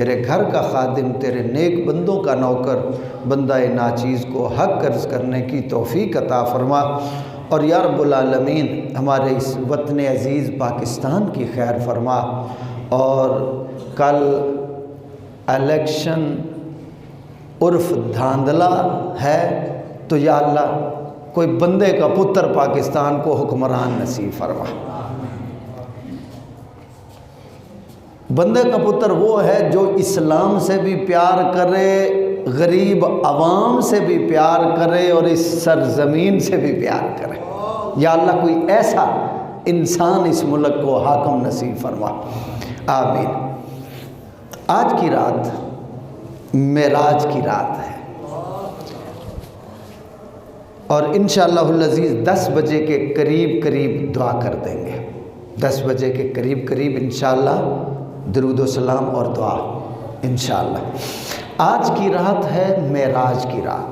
تیرے گھر کا خادم، تیرے نیک بندوں کا نوکر، بندہ ناچیز کو حق قرض کرنے کی توفیق عطا فرما، اور یا رب العالمین ہمارے اس وطن عزیز پاکستان کی خیر فرما۔ اور کل الیکشن عرف دھاندلا ہے، تو یا اللہ کوئی بندے کا پتر پاکستان کو حکمران نصیب فرما۔ بندے کا پتر وہ ہے جو اسلام سے بھی پیار کرے، غریب عوام سے بھی پیار کرے، اور اس سرزمین سے بھی پیار کرے۔ یا اللہ کوئی ایسا انسان اس ملک کو حاکم نصیب فرما، آمین۔ آج کی رات معراج کی رات ہے، اور انشاءاللہ العزیز 10 بجے کے قریب دعا کر دیں گے۔ 10 بجے کے قریب انشاءاللہ درود و سلام اور دعا انشاءاللہ۔ آج کی رات ہے معراج کی رات،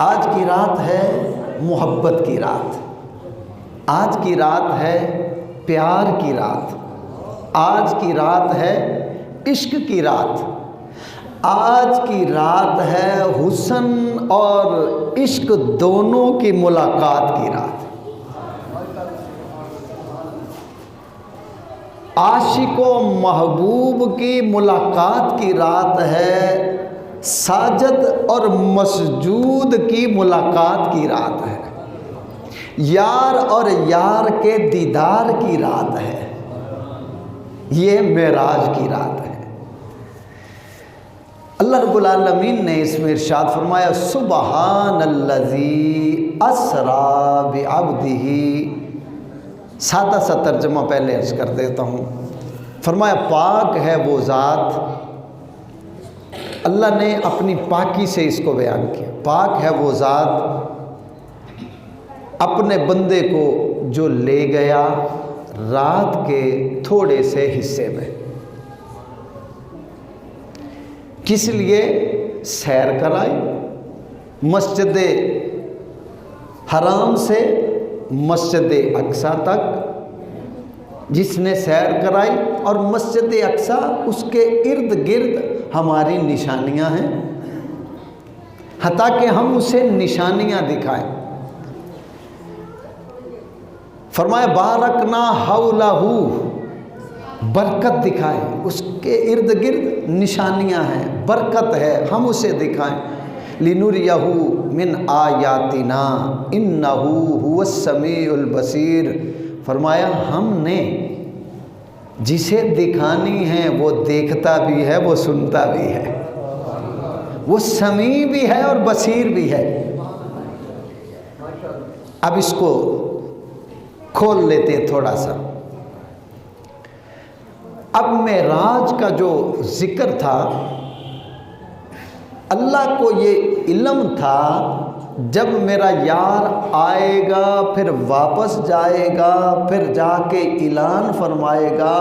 آج کی رات ہے محبت کی رات، آج کی رات ہے پیار کی رات، آج کی رات ہے عشق کی رات، آج کی رات ہے حسن اور عشق دونوں کی ملاقات کی رات۔ عاشق و محبوب کی ملاقات کی رات ہے، ساجد اور مسجود کی ملاقات کی رات ہے، یار اور یار کے دیدار کی رات ہے، یہ معراج کی رات ہے۔ اللہ رب العالمین نے اس میں ارشاد فرمایا سبحان الذی اسری بعبدہ، سادہ سا ترجمہ پہلے عرض کر دیتا ہوں۔ فرمایا پاک ہے وہ ذات، اللہ نے اپنی پاکی سے اس کو بیان کیا، پاک ہے وہ ذات اپنے بندے کو جو لے گیا رات کے تھوڑے سے حصے میں، کس لیے؟ سیر کرائی، مسجد حرام سے مسجد اقصیٰ تک جس نے سیر کرائی، اور مسجد اقصیٰ اس کے ارد گرد ہماری نشانیاں ہیں، حتیٰ کہ ہم اسے نشانیاں دکھائیں۔ فرمایا بارکنا حولہ، برکت دکھائیں، اس کے ارد گرد نشانیاں ہیں، برکت ہے، ہم اسے دکھائیں۔ لِنُرِيَهُ مِنْ آیاتنا إِنَّهُ هُوَ السَّمِيعُ الْبَصِيرُ، فرمایا ہم نے جسے دکھانی ہے وہ دیکھتا بھی ہے، وہ سنتا بھی ہے، وہ سمیع بھی ہے اور بصیر بھی ہے۔ اب اس کو کھول لیتے ہیں تھوڑا سا۔ اب معراج کا جو ذکر تھا، اللہ کو یہ علم تھا جب میرا یار آئے گا پھر واپس جائے گا پھر جا کے اعلان فرمائے گا،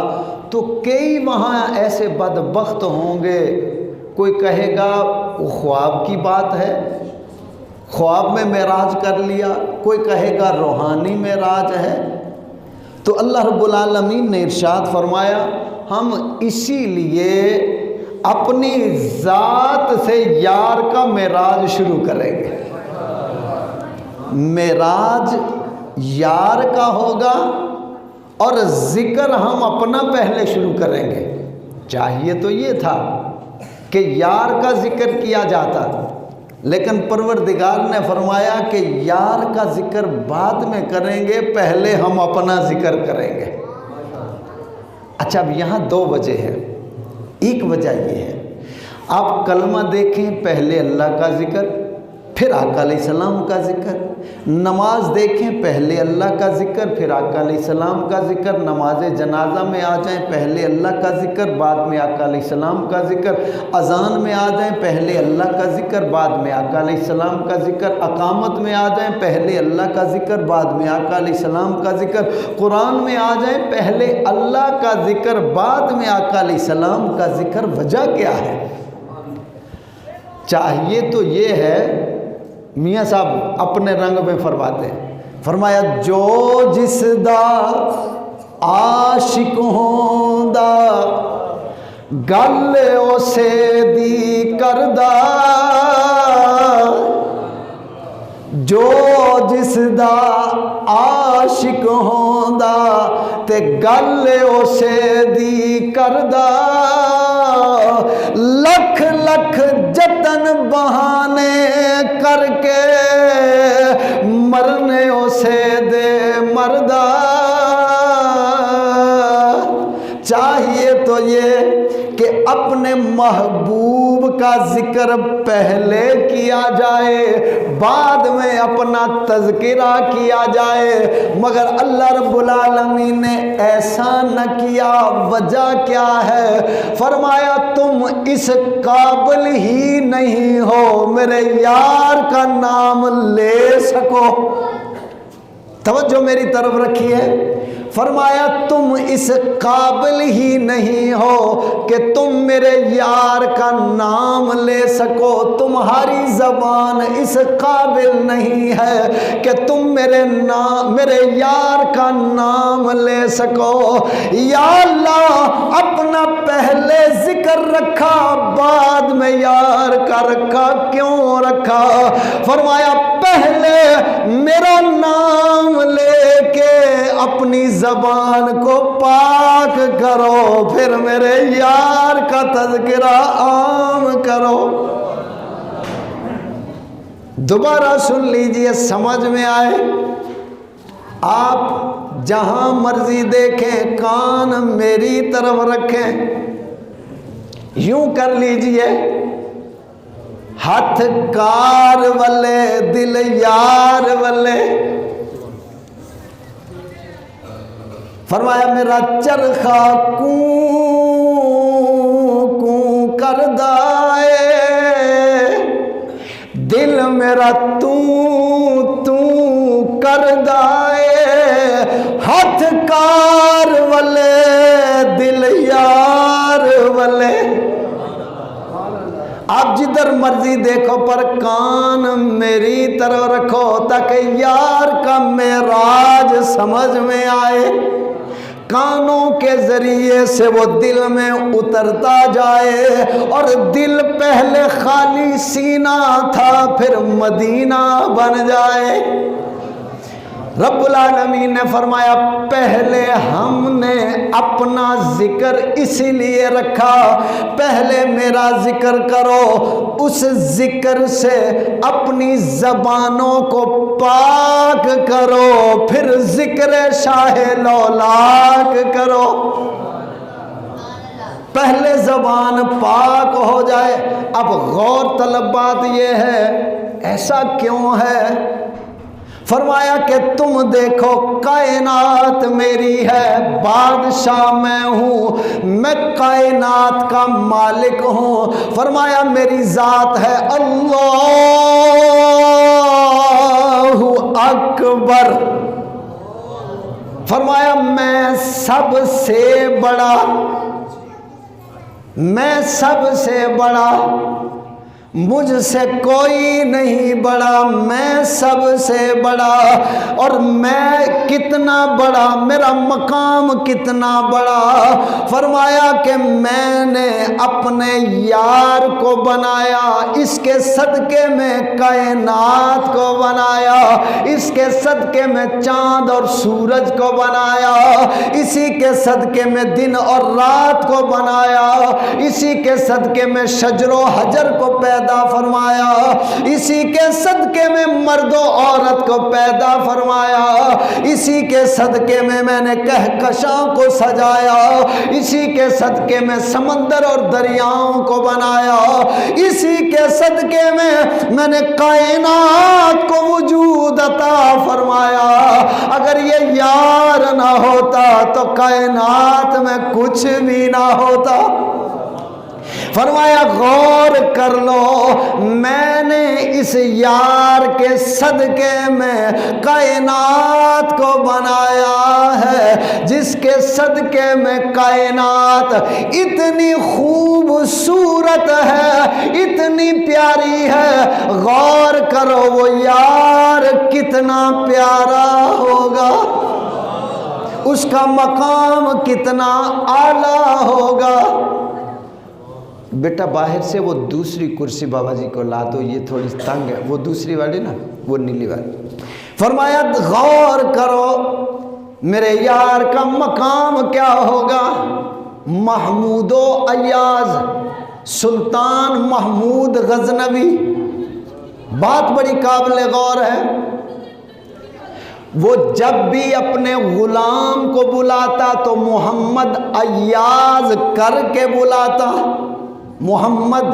تو کئی وہاں ایسے بدبخت ہوں گے، کوئی کہے گا وہ خواب کی بات ہے، خواب میں معراج کر لیا، کوئی کہے گا روحانی معراج ہے۔ تو اللہ رب العالمین نے ارشاد فرمایا ہم اسی لیے اپنی ذات سے یار کا معراج شروع کریں گے۔ معراج یار کا ہوگا اور ذکر ہم اپنا پہلے شروع کریں گے۔ چاہیے تو یہ تھا کہ یار کا ذکر کیا جاتا، لیکن پروردگار نے فرمایا کہ یار کا ذکر بعد میں کریں گے، پہلے ہم اپنا ذکر کریں گے۔ اچھا اب یہاں 2 وجہ ہے۔ ایک وجہ یہ ہے، آپ کلمہ دیکھیں، پہلے اللہ کا ذکر پھر آقا علیہ السلام کا ذکر، نماز دیکھیں، پہلے اللہ کا ذکر پھر آقا علیہ السلام کا ذکر، نماز جنازہ میں آ جائیں پہلے اللہ کا ذکر بعد میں آقا علیہ السلام کا ذکر، اذان میں آ جائیں پہلے اللہ کا ذکر بعد میں آقا علیہ السلام کا ذکر، اقامت میں آ جائیں پہلے اللہ کا ذکر بعد میں آقا علیہ السلام کا ذکر، قرآن میں آ جائیں پہلے اللہ کا ذکر بعد میں آقا علیہ السلام کا ذکر۔ وجہ کیا ہے؟ چاہیے تو یہ ہے، میاں صاحب اپنے رنگ میں فرماتے ہیں، فرمایا جو جس دا عاشق ہوندا گل اسے دی کردہ جو جس دا عاشق ہوندا تے گل اسے دی کردہ لکھ لکھ جتن بہانے کر کے مرنے اسے دے مردہ چاہیے تو یہ کہ اپنے محبوب کا ذکر پہلے کیا جائے بعد میں اپنا تذکرہ کیا جائے، مگر اللہ رب العالمین نے ایسا نہ کیا۔ وجہ کیا ہے؟ فرمایا تم اس قابل ہی نہیں ہو میرے یار کا نام لے سکو۔ توجہ میری طرف رکھیے، فرمایا تم اس قابل ہی نہیں ہو کہ تم میرے یار کا نام لے سکو، تمہاری زبان اس قابل نہیں ہے کہ تم میرے یار کا نام لے سکو۔ یا اللہ اپنا پہلے ذکر رکھا بعد میں یار کا رکھا، کیوں رکھا؟ فرمایا پہلے میرا نام لے کے اپنی زبان کو پاک کرو، پھر میرے یار کا تذکرہ عام کرو۔ دوبارہ سن لیجئے، سمجھ میں آئے؟ آپ جہاں مرضی دیکھیں، کان میری طرف رکھیں، یوں کر لیجئے، ہاتھ کار والے دل یار والے۔ فرمایا میرا چرخا کوں کوں کردہ ہے، دل میرا تو کردہ ہے، ہاتھ کار والے دل یار والے۔ آپ جدھر مرضی دیکھو پر کان میری طرف رکھو تاکہ یار کا معراج سمجھ میں آئے، کانوں کے ذریعے سے وہ دل میں اترتا جائے، اور دل پہلے خالی سینہ تھا پھر مدینہ بن جائے۔ رب العالمین نے فرمایا پہلے ہم نے اپنا ذکر اس لیے رکھا، پہلے میرا ذکر کرو، اس ذکر سے اپنی زبانوں کو پاک کرو، پھر ذکر شاہ لولاک کرو۔ پہلے زبان پاک ہو جائے۔ اب غور طلب بات یہ ہے، ایسا کیوں ہے؟ فرمایا کہ تم دیکھو کائنات میری ہے، بادشاہ میں ہوں، میں کائنات کا مالک ہوں۔ فرمایا میری ذات ہے اللہ اکبر۔ فرمایا میں سب سے بڑا، میں سب سے بڑا، مجھ سے کوئی نہیں بڑا، میں سب سے بڑا، اور میں کتنا بڑا، میرا مقام کتنا بڑا۔ فرمایا کہ میں نے اپنے یار کو بنایا، اس کے صدقے میں کائنات کو بنایا، اس کے صدقے میں چاند اور سورج کو بنایا، اسی کے صدقے میں دن اور رات کو بنایا، اسی کے صدقے میں شجر و حجر کو پیدا فرمایا، اسی کے صدقے میں مرد و عورت کو پیدا فرمایا، اسی کے صدقے میں نے کہکشاں کو سجایا، اسی کے صدقے میں سمندر اور دریاؤں کو بنایا، اسی کے صدقے میں نے کائنات کو وجود عطا فرمایا۔ اگر یہ یار نہ ہوتا تو کائنات میں کچھ بھی نہ ہوتا۔ فرمایا غور کر لو، میں نے اس یار کے صدقے میں کائنات کو بنایا ہے، جس کے صدقے میں کائنات اتنی خوبصورت ہے، اتنی پیاری ہے۔ غور کرو وہ یار کتنا پیارا ہوگا، اس کا مقام کتنا اعلیٰ ہوگا۔ بیٹا باہر سے وہ دوسری کرسی بابا جی کو لا دو، یہ تھوڑی تنگ ہے، وہ دوسری والی نا، وہ نیلی والی۔ فرمایا غور کرو میرے یار کا مقام کیا ہوگا۔ محمود و ایاز، سلطان محمود غزنوی، بات بڑی قابل غور ہے۔ وہ جب بھی اپنے غلام کو بلاتا تو محمد ایاز کر کے بلاتا، محمد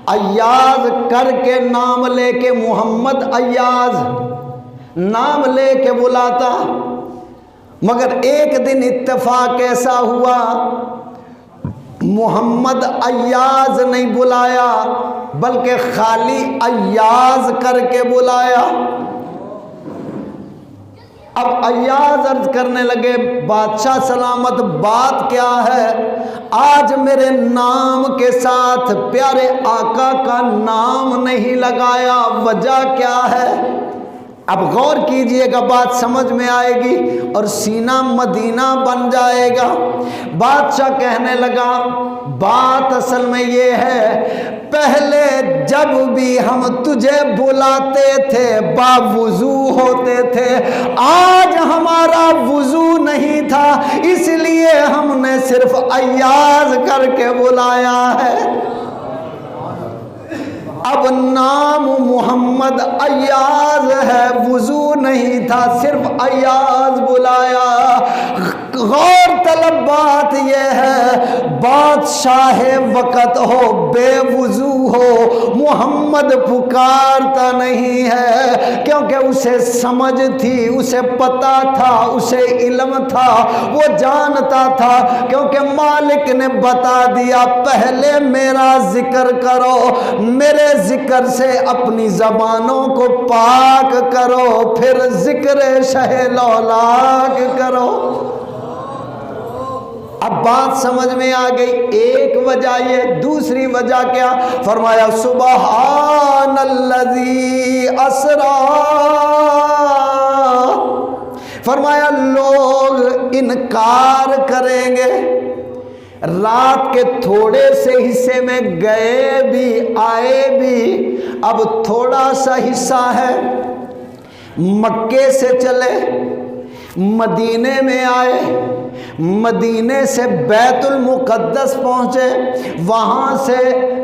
ایاز کر کے نام لے کے، محمد ایاز نام لے کے بلاتا۔ مگر ایک دن اتفاق ایسا ہوا محمد ایاز نہیں بلایا بلکہ خالی ایاز کر کے بلایا۔ اب ایاز عرض کرنے لگے بادشاہ سلامت بات کیا ہے، آج میرے نام کے ساتھ پیارے آقا کا نام نہیں لگایا، وجہ کیا ہے؟ اب غور کیجئے گا، بات سمجھ میں آئے گی اور سینہ مدینہ بن جائے گا۔ بادشاہ کہنے لگا بات اصل میں یہ ہے، پہلے جب بھی ہم تجھے بلاتے تھے باوضو ہوتے تھے، آج ہمارا وضو نہیں تھا اس لیے ہم نے صرف ایاز کر کے بلایا ہے۔ اب نام محمد ایاز ہے، وضو نہیں تھا، صرف ایاز بلایا۔ غور طلب بات یہ ہے، بادشاہ وقت ہو، بے وضو ہو، محمد پکارتا نہیں ہے، کیونکہ اسے سمجھ تھی، اسے پتا تھا، اسے علم تھا، وہ جانتا تھا، کیونکہ مالک نے بتا دیا پہلے میرا ذکر کرو، میرے ذکر سے اپنی زبانوں کو پاک کرو، پھر ذکر شہ لولاک کرو۔ اب بات سمجھ میں آ گئی، ایک وجہ یہ، دوسری وجہ کیا؟ فرمایا سبحان الذی اسرا، فرمایا لوگ انکار کریں گے، رات کے تھوڑے سے حصے میں گئے بھی آئے بھی، اب تھوڑا سا حصہ ہے، مکے سے چلے مدینے میں آئے، مدینے سے بیت المقدس پہنچے، وہاں سے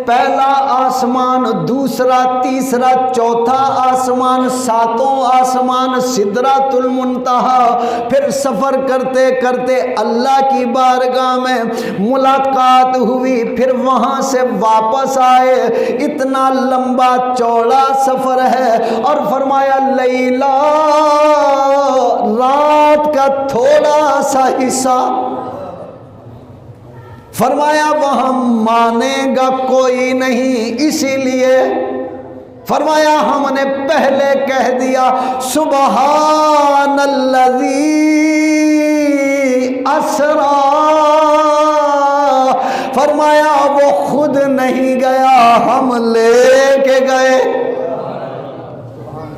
پہلا آسمان، دوسرا، تیسرا، چوتھا آسمان، ساتوں آسمان، سدرۃ المنتہا، پھر سفر کرتے کرتے اللہ کی بارگاہ میں ملاقات ہوئی، پھر وہاں سے واپس آئے، اتنا لمبا چوڑا سفر ہے، اور فرمایا لیلا، رات کا تھوڑا سا حصہ، فرمایا وہاں مانے گا کوئی نہیں، اسی لیے فرمایا ہم نے پہلے کہہ دیا سبحان الذی اسرا، فرمایا وہ خود نہیں گیا، ہم لے کے گئے،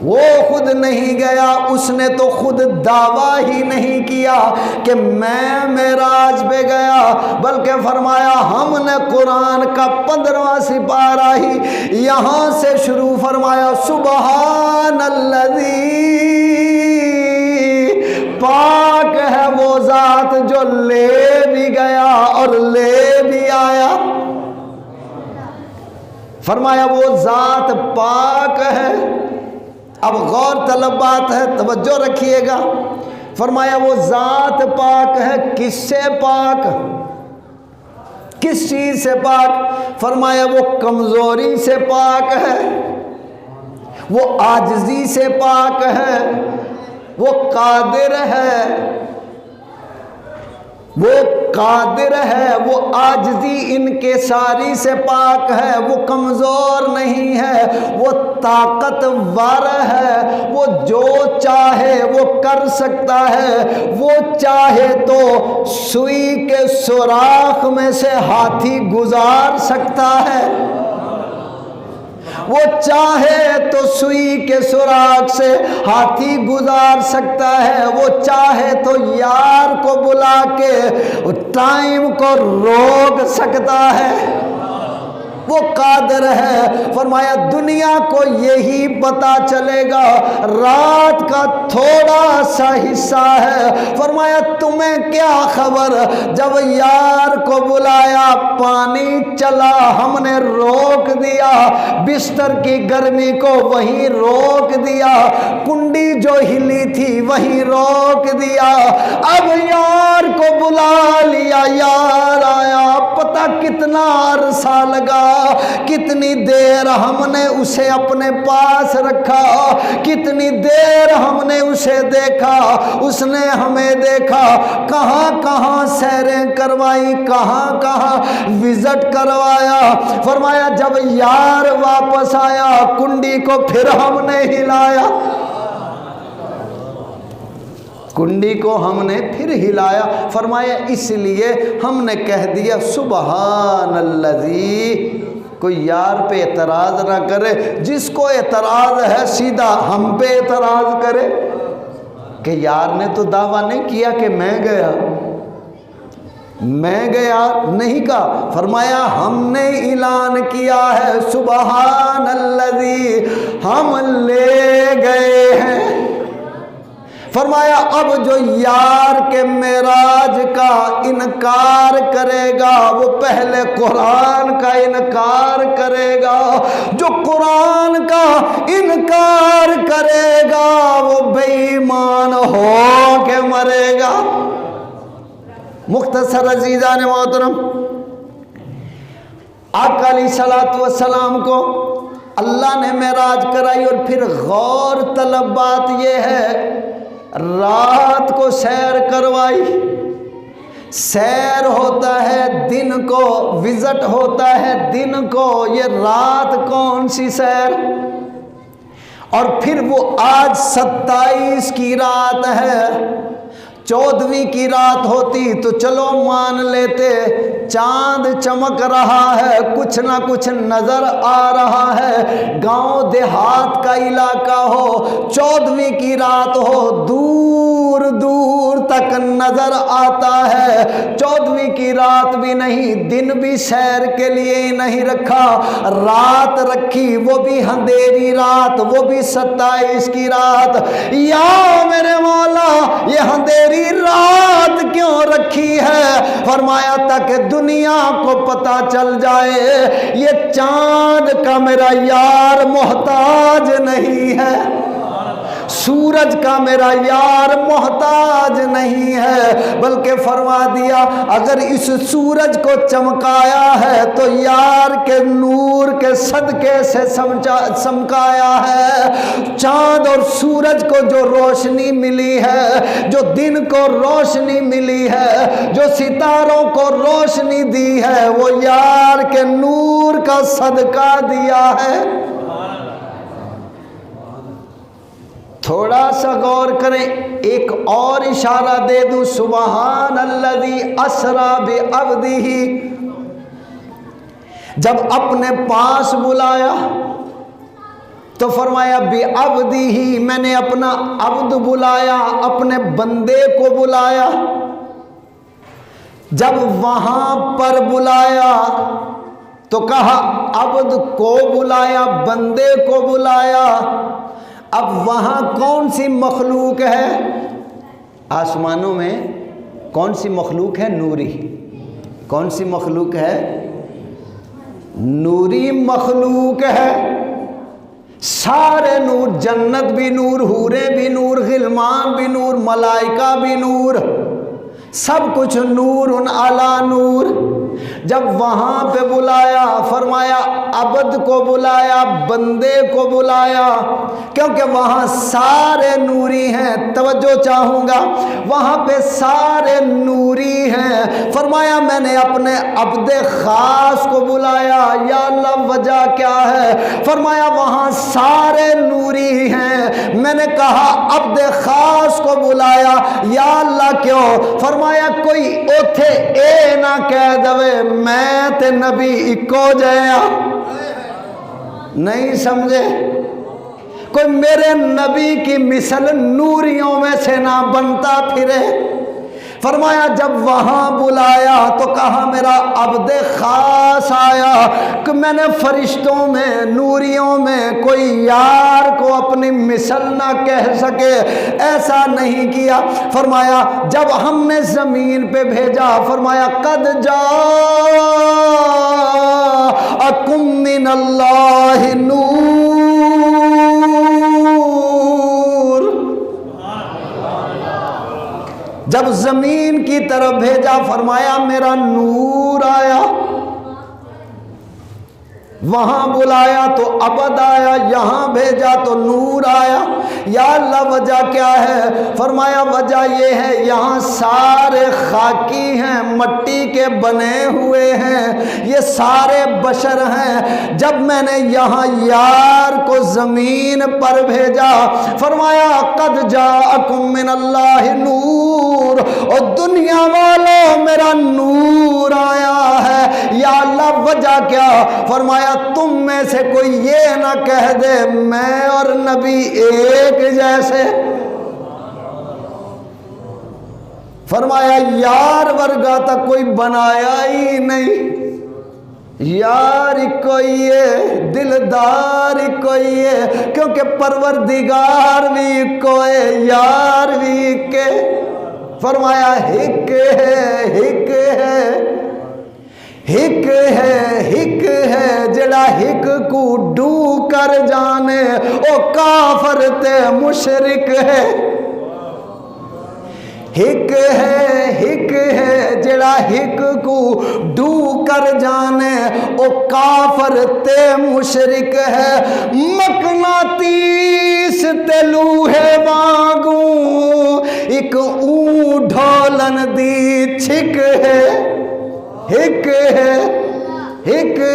وہ خود نہیں گیا، اس نے تو خود دعویٰ ہی نہیں کیا کہ میں معراج پہ گیا، بلکہ فرمایا ہم نے قرآن کا 15واں سپارہ ہی یہاں سے شروع فرمایا سبحان الذی، پاک ہے وہ ذات جو لے بھی گیا اور لے بھی آیا، فرمایا وہ ذات پاک ہے۔ اب غور طلب بات ہے، توجہ رکھیے گا، فرمایا وہ ذات پاک ہے، کس سے پاک؟ کس چیز سے پاک؟ فرمایا وہ کمزوری سے پاک ہے، وہ عاجزی سے پاک ہے، وہ قادر ہے، وہ قادر ہے، وہ عاجزی انکساری سے پاک ہے، وہ کمزور نہیں ہے، وہ طاقتور ہے، وہ جو چاہے وہ کر سکتا ہے، وہ چاہے تو سوئی کے سوراخ میں سے ہاتھی گزار سکتا ہے، وہ چاہے تو سوئی کے سوراخ سے ہاتھی گزار سکتا ہے، وہ چاہے تو یار کو بلا کے ٹائم کو روک سکتا ہے، وہ قادر ہے۔ فرمایا دنیا کو یہی پتا چلے گا رات کا تھوڑا سا حصہ ہے۔ فرمایا تمہیں کیا خبر، جب یار کو بلایا پانی چلا، ہم نے روک دیا، بستر کی گرمی کو وہیں روک دیا، کنڈی جو ہلی تھی وہیں روک دیا، اب یار کو بلا لیا، یار آیا، پتہ کتنا عرصہ لگا، کتنی دیر ہم نے اسے اپنے پاس رکھا، کتنی دیر ہم نے اسے دیکھا، اس نے ہمیں دیکھا، کہاں کہاں سیریں کروائی، کہاں کہاں وزٹ کروایا۔ فرمایا جب یار واپس آیا کنڈی کو پھر ہم نے ہلایا، کنڈی کو ہم نے پھر ہلایا۔ فرمایا اس لیے ہم نے کہہ دیا سبحان الذی، کوئی یار پہ اعتراض نہ کرے، جس کو اعتراض ہے سیدھا ہم پہ اعتراض کرے کہ یار نے تو دعویٰ نہیں کیا کہ میں گیا، میں گیا نہیں کہا، فرمایا ہم نے اعلان کیا ہے سبحان الذی، ہم لے گئے ہیں۔ فرمایا اب جو یار کے معراج کا انکار کرے گا وہ پہلے قرآن کا انکار کرے گا، جو قرآن کا انکار کرے گا وہ بے ایمان ہو کے مرے گا۔ مختصر عزیزان محترم، آقا علیہ الصلوۃ والسلام کو اللہ نے معراج کرائی، اور پھر غور طلب بات یہ ہے رات کو سیر کروائی۔ سیر ہوتا ہے دن کو، وزٹ ہوتا ہے دن کو، یہ رات کون سی سیر؟ اور پھر وہ آج 27 کی رات ہے، 14ویں کی رات ہوتی تو چلو مان لیتے چاند چمک رہا ہے، کچھ نہ کچھ نظر آ رہا ہے، گاؤں دیہات کا علاقہ ہو، 14ویں کی رات ہو، دور دور تک نظر آتا ہے۔ 14ویں کی رات بھی نہیں، دن بھی سیر کے لیے ہی نہیں رکھا، رات رکھی، وہ بھی اندھیری رات، وہ بھی 27 کی رات۔ یا میرے مولا یہ اندھیری رات کیوں رکھی ہے؟ فرمایا تاکہ دنیا کو پتا چل جائے یہ چاند کا میرا یار محتاج نہیں ہے، سورج کا میرا یار محتاج نہیں ہے، بلکہ فرما دیا اگر اس سورج کو چمکایا ہے تو یار کے نور کے صدقے سے چمکایا ہے۔ چاند اور سورج کو جو روشنی ملی ہے، جو دن کو روشنی ملی ہے، جو ستاروں کو روشنی دی ہے، وہ یار کے نور کا صدقہ دیا ہے۔ تھوڑا سا غور کریں، ایک اور اشارہ دے دوں، سبحان الذی اسریٰ بعبدہ، جب اپنے پاس بلایا تو فرمایا بعبدہ، میں نے اپنا عبد بلایا، اپنے بندے کو بلایا۔ جب وہاں پر بلایا تو کہا عبد کو بلایا، بندے کو بلایا۔ اب وہاں کون سی مخلوق ہے؟ آسمانوں میں کون سی مخلوق ہے؟ نوری۔ کون سی مخلوق ہے؟ نوری مخلوق ہے، سارے نور، جنت بھی نور، حوریں بھی نور، غلمان بھی نور، ملائکہ بھی نور، سب کچھ نور علی نور۔ جب وہاں پہ بلایا فرمایا عبد کو بلایا، بندے کو بلایا، کیونکہ وہاں سارے نوری ہیں، توجہ چاہوں گا، وہاں پہ سارے نوری ہیں۔ فرمایا میں نے اپنے عبد خاص کو بلایا، یا اللہ وجہ کیا ہے؟ فرمایا وہاں سارے نوری ہیں، میں نے کہا عبد خاص کو بلایا، یا اللہ کیوں؟ فرمایا کوئی اوتھے اے نہ کہہ دوے میں تے نبی اکو جایا، نہیں سمجھے؟ کوئی میرے نبی کی مثل نوریوں میں سے نہ بنتا پھرے۔ فرمایا جب وہاں بلایا تو کہا میرا عبد خاص آیا، کہ میں نے فرشتوں میں نوریوں میں کوئی یار کو اپنی مثل نہ کہہ سکے ایسا نہیں کیا۔ فرمایا جب ہم نے زمین پہ بھیجا فرمایا قد جاءکم من اللہ نور، جب زمین کی طرف بھیجا فرمایا میرا نور آیا، وہاں بلایا تو عبد آیا، یہاں بھیجا تو نور آیا۔ یا اللہ وجہ کیا ہے؟ فرمایا وجہ یہ ہے یہاں سارے خاکی ہیں، مٹی کے بنے ہوئے ہیں، یہ سارے بشر ہیں۔ جب میں نے یہاں یار کو زمین پر بھیجا فرمایا قد جاءکم من اللہ نور، اور دنیا والوں میرا نور آیا ہے۔ یا اللہ وجہ کیا؟ فرمایا تم میں سے کوئی یہ نہ کہہ دے میں اور نبی ایک جیسے۔ فرمایا یار ورگا تک کوئی بنایا ہی نہیں، یار کوئی ہے، دلدار کوئی ہے، کیونکہ پروردگار بھی کوئی یار بھی کے۔ فرمایا ہک ہے ہک ہے ہک ہے ہک ہے جڑا ہک کو ڈو کر جانے او کافر تے مشرک ہے۔ ہک ہے جڑا ہک کو ڈو کر جانے او کافر تے مشرک ہے۔ مقناطیس تے لوہے وانگوں ایک اون ڈھولن دی چھک ہے، ہک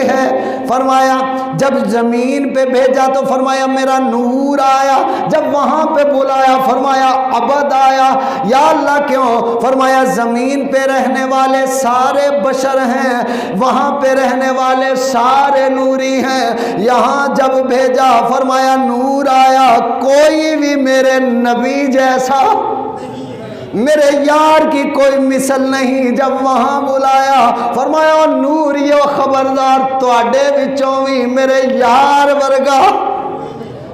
ہے۔ فرمایا جب زمین پہ بھیجا تو فرمایا میرا نور آیا، جب وہاں پہ بلایا فرمایا عبد آیا۔ یا اللہ کیوں؟ فرمایا زمین پہ رہنے والے سارے بشر ہیں، وہاں پہ رہنے والے سارے نوری ہیں، یہاں جب بھیجا فرمایا نور آیا۔ کوئی بھی میرے نبی جیسا، میرے یار کی کوئی مثل نہیں۔ جب وہاں بلایا فرمایا نوریو خبردار تواڈے وچوں بھی میرے یار ورگا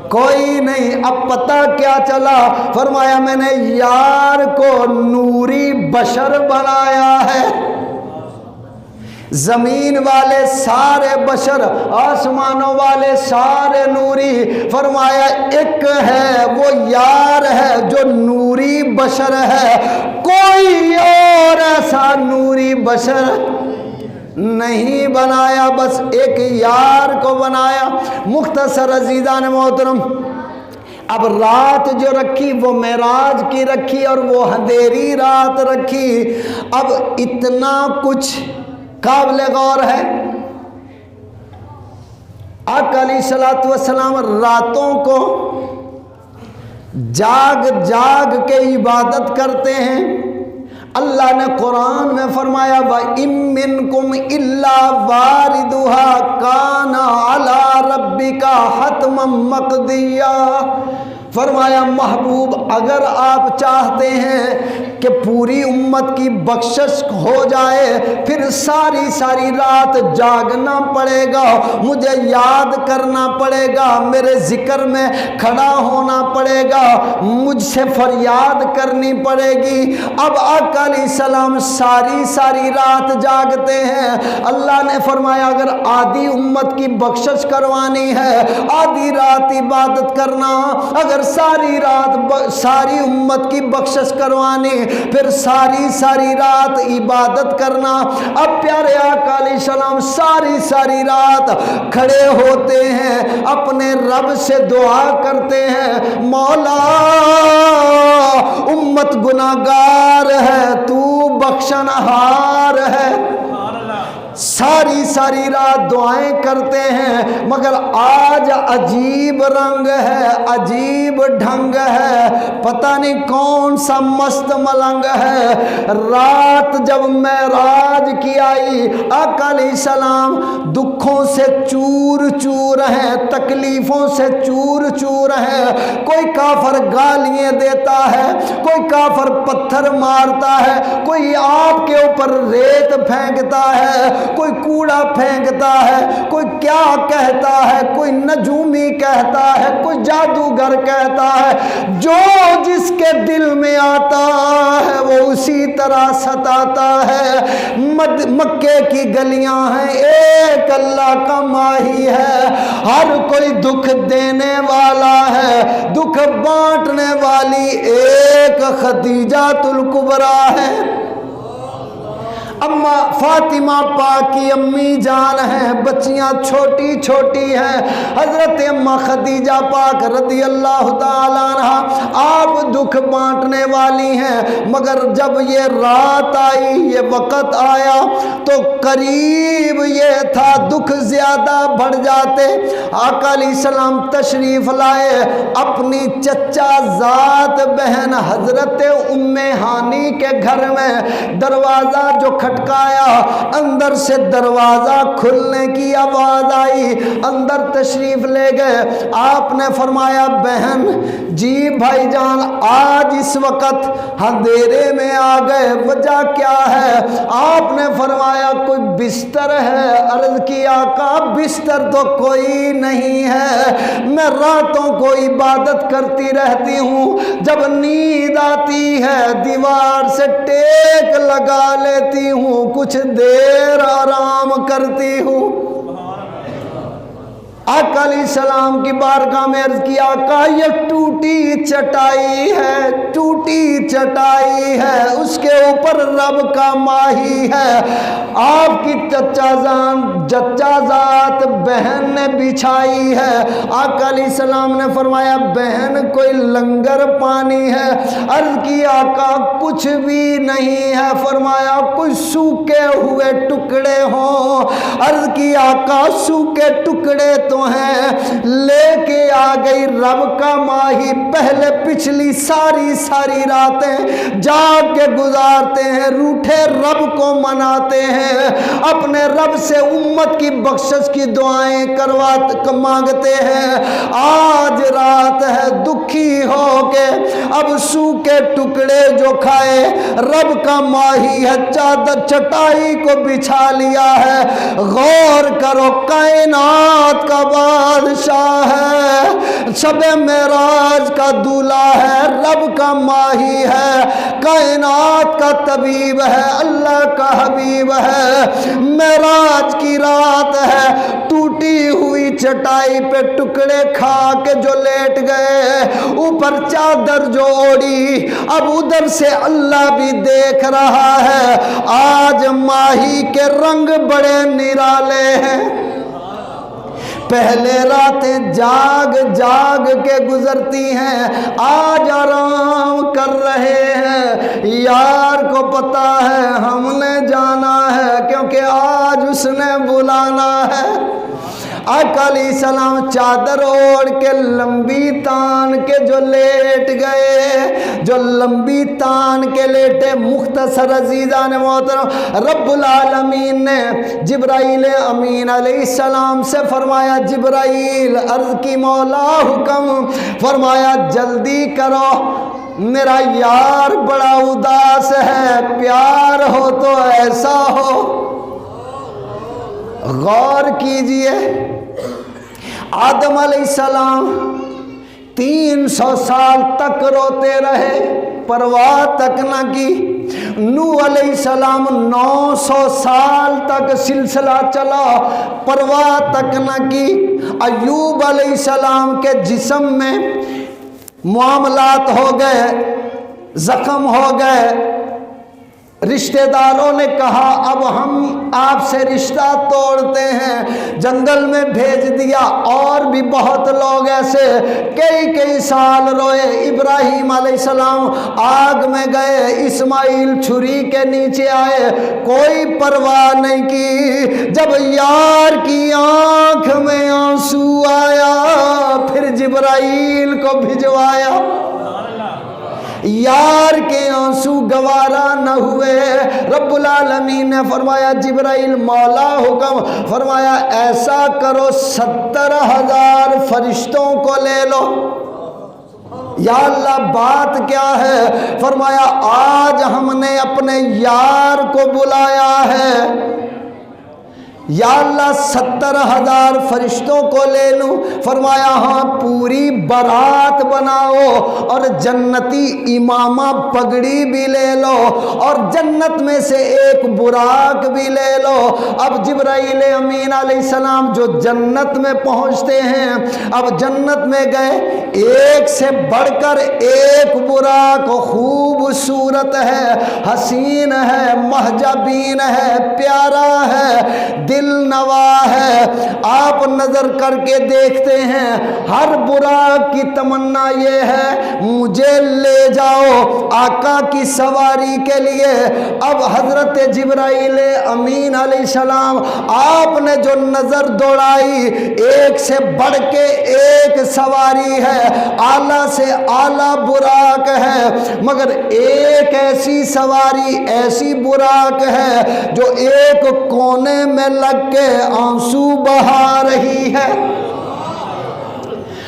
کوئی نہیں۔ اب پتہ کیا چلا؟ فرمایا میں نے یار کو نوری بشر بنایا ہے۔ زمین والے سارے بشر، آسمانوں والے سارے نوری، فرمایا ایک ہے وہ یار ہے جو نوری بشر ہے، کوئی اور ایسا نوری بشر نہیں بنایا، بس ایک یار کو بنایا۔ مختصر عزیزان محترم، اب رات جو رکھی وہ معراج کی رکھی اور وہ اندھیری رات رکھی۔ اب اتنا کچھ قابل غور ہے۔ آقا علیہ الصلوۃ والسلام راتوں کو جاگ جاگ کے عبادت کرتے ہیں۔ اللہ نے قرآن میں فرمایا وَإِن مِّنكُمْ إِلَّا وَارِدُهَا كَانَ عَلَى رَبِّكَ حَتْمًا مَّقْضِيًّا۔ فرمایا محبوب اگر آپ چاہتے ہیں کہ پوری امت کی بخشش ہو جائے پھر ساری ساری رات جاگنا پڑے گا، مجھے یاد کرنا پڑے گا، میرے ذکر میں کھڑا ہونا پڑے گا، مجھ سے فریاد کرنی پڑے گی۔ اب آقا علیہ السلام ساری ساری رات جاگتے ہیں۔ اللہ نے فرمایا اگر آدھی امت کی بخشش کروانی ہے آدھی رات عبادت کرنا، اگر ساری رات ساری امت کی بخشش کروانی پھر ساری ساری رات عبادت کرنا۔ اب پیارے آقا علیہ السلام ساری ساری رات کھڑے ہوتے ہیں، اپنے رب سے دعا کرتے ہیں مولا امت گناہگار ہے تو بخشنہار ہے۔ ساری ساری رات دعائیں کرتے ہیں مگر آج عجیب رنگ ہے، عجیب ڈھنگ ہے، پتہ نہیں کون سا مست ملنگ ہے۔ رات جب معراج کی آئی آقا علیہ السلام دکھوں سے چور چور ہیں، تکلیفوں سے چور چور ہیں۔ کوئی کافر گالیاں دیتا ہے، کوئی کافر پتھر مارتا ہے، کوئی آپ کے اوپر ریت پھینکتا ہے، کوئی کوڑا پھینکتا ہے، کوئی کیا کہتا ہے، کوئی نجومی کہتا ہے، کوئی جادوگر کہتا ہے، جو جس کے دل میں آتا ہے وہ اسی طرح ستاتا ہے۔ مکے کی گلیاں ہیں، ایک اللہ کا ماہی ہے، ہر کوئی دکھ دینے والا ہے، دکھ بانٹنے والی ایک خدیجہ الکبریٰ ہے۔ اما فاطمہ پاک کی امی جان ہیں، بچیاں چھوٹی چھوٹی ہیں، حضرت اما خدیجہ پاک رضی اللہ تعالیٰ عنہ آپ دکھ بانٹنے والی ہیں، مگر جب یہ رات آئی، یہ وقت آیا تو قریب یہ تھا دکھ زیادہ بڑھ جاتے۔ آقا علیہ السلام تشریف لائے، اپنی چچا ذات بہن حضرت ام ہانی کے گھر میں دروازہ جو کھٹکایا، اندر سے دروازہ کھلنے کی آواز آئی، اندر تشریف لے گئے۔ آپ نے فرمایا بہن جی بھائی جان آج اس وقت اندھیرے میں آ گئے، وجہ کیا ہے؟ آپ نے فرمایا کوئی بستر ہے؟ عرض کی آقا بستر تو کوئی نہیں ہے، میں راتوں کو عبادت کرتی رہتی ہوں، جب نیند آتی ہے دیوار سے ٹیک لگا لیتی ہوں، کچھ دیر آرام کرتی ہوں۔ آقا علیہ السلام کی بارگاہ میں عرض کیا آقا یہ ٹوٹی چٹائی ہے، ٹوٹی چٹائی ہے، اس کے اوپر رب کا ماہی ہے، آپ کی چچا ذات بہن نے بچھائی ہے۔ آقا علیہ السلام نے فرمایا بہن کوئی لنگر پانی ہے؟ عرض کی آقا کچھ بھی نہیں ہے۔ فرمایا کوئی سوکھے ہوئے ٹکڑے ہوں؟ عرض کی آقا سوکھے ٹکڑے تو ہیں، لے کے آ گئی رب کا ماہی، پہلے پچھلی ساری راتیں جاگ کے گزارتے ہیں، روٹھے رب کو مناتے ہیں، اپنے رب سے امت کی بخشش کی دعائیں مانگتے ہیں۔ آج رات ہے، دکھی ہو کے اب سوکھے ٹکڑے جو کھائے، رب کا ماہی ہے، چادر چٹائی کو بچھا لیا ہے۔ غور کرو کائنات کا بادشاہ ہے، شب معراج کا دولہا ہے، رب کا ماہی ہے، کائنات کا طبیب ہے، اللہ کا حبیب ہے۔ معراج کی رات ہے، ٹوٹی ہوئی چٹائی پہ ٹکڑے کھا کے جو لیٹ گئے، اوپر چادر جو اوڑی، اب ادھر سے اللہ بھی دیکھ رہا ہے۔ آج ماہی کے رنگ بڑے نرالے ہیں، پہلے راتیں جاگ کے گزرتی ہیں، آج آرام کر رہے ہیں۔ یار کو پتا ہے ہم نے جانا ہے، کیونکہ آج اس نے بلانا ہے۔ آقا علیہ السلام چادر اوڑھ کے لمبی تان کے جو لیٹ گئے، جو لمبی تان کے لیٹے، مختصر عزیزان محترم رب العالمین نے جبرائیل امین علیہ السلام سے فرمایا جبرائیل عرض کی مولا حکم، فرمایا جلدی کرو میرا یار بڑا اداس ہے، پیار ہو تو ایسا ہو۔ غور کیجئے آدم علیہ السلام 300 سال تک روتے رہے، پرواہ تک نہ کی۔ نوح علیہ السلام 900 سال تک سلسلہ چلا، پرواہ تک نہ کی۔ ایوب علیہ السلام کے جسم میں معاملات ہو گئے، زخم ہو گئے، رشتہ داروں نے کہا اب ہم آپ سے رشتہ توڑتے ہیں، جنگل میں بھیج دیا۔ اور بھی بہت لوگ ایسے کئی سال روئے۔ ابراہیم علیہ السلام آگ میں گئے، اسماعیل چھری کے نیچے آئے، کوئی پرواہ نہیں کی۔ جب یار کی آنکھ میں آنسو آیا، پھر جبرائیل کو بھجوایا، یار کے آنسو گوارا نہ ہوئے۔ رب العالمین نے فرمایا جبرائیل مولا حکم، فرمایا ایسا کرو 70,000 فرشتوں کو لے لو۔ یا اللہ بات کیا ہے؟ فرمایا آج ہم نے اپنے یار کو بلایا ہے، یا اللہ 70,000 فرشتوں کو لے لوں؟ فرمایا ہاں، پوری بارات بناؤ اور جنتی امامہ پگڑی بھی لے لو اور جنت میں سے ایک براق بھی لے لو۔ اب جبرائیل امین علیہ السلام جو جنت میں پہنچتے ہیں، اب جنت میں گئے، ایک سے بڑھ کر ایک براق خوبصورت ہے، حسین ہے، مہجبین ہے، پیارا ہے، دل نوا ہے۔ آپ نظر کر کے دیکھتے ہیں، ہر براق کی تمنا یہ ہے مجھے لے جاؤ آقا کی سواری کے لیے۔ اب حضرت جبرائیل امین علیہ السلام آپ نے جو نظر دوڑائی، ایک سے بڑھ کے ایک سواری ہے، اعلیٰ سے اعلیٰ براق ہے، مگر ایک ایسی سواری، ایسی براق ہے جو ایک کونے میں لگ کے آنسو بہا رہی ہے۔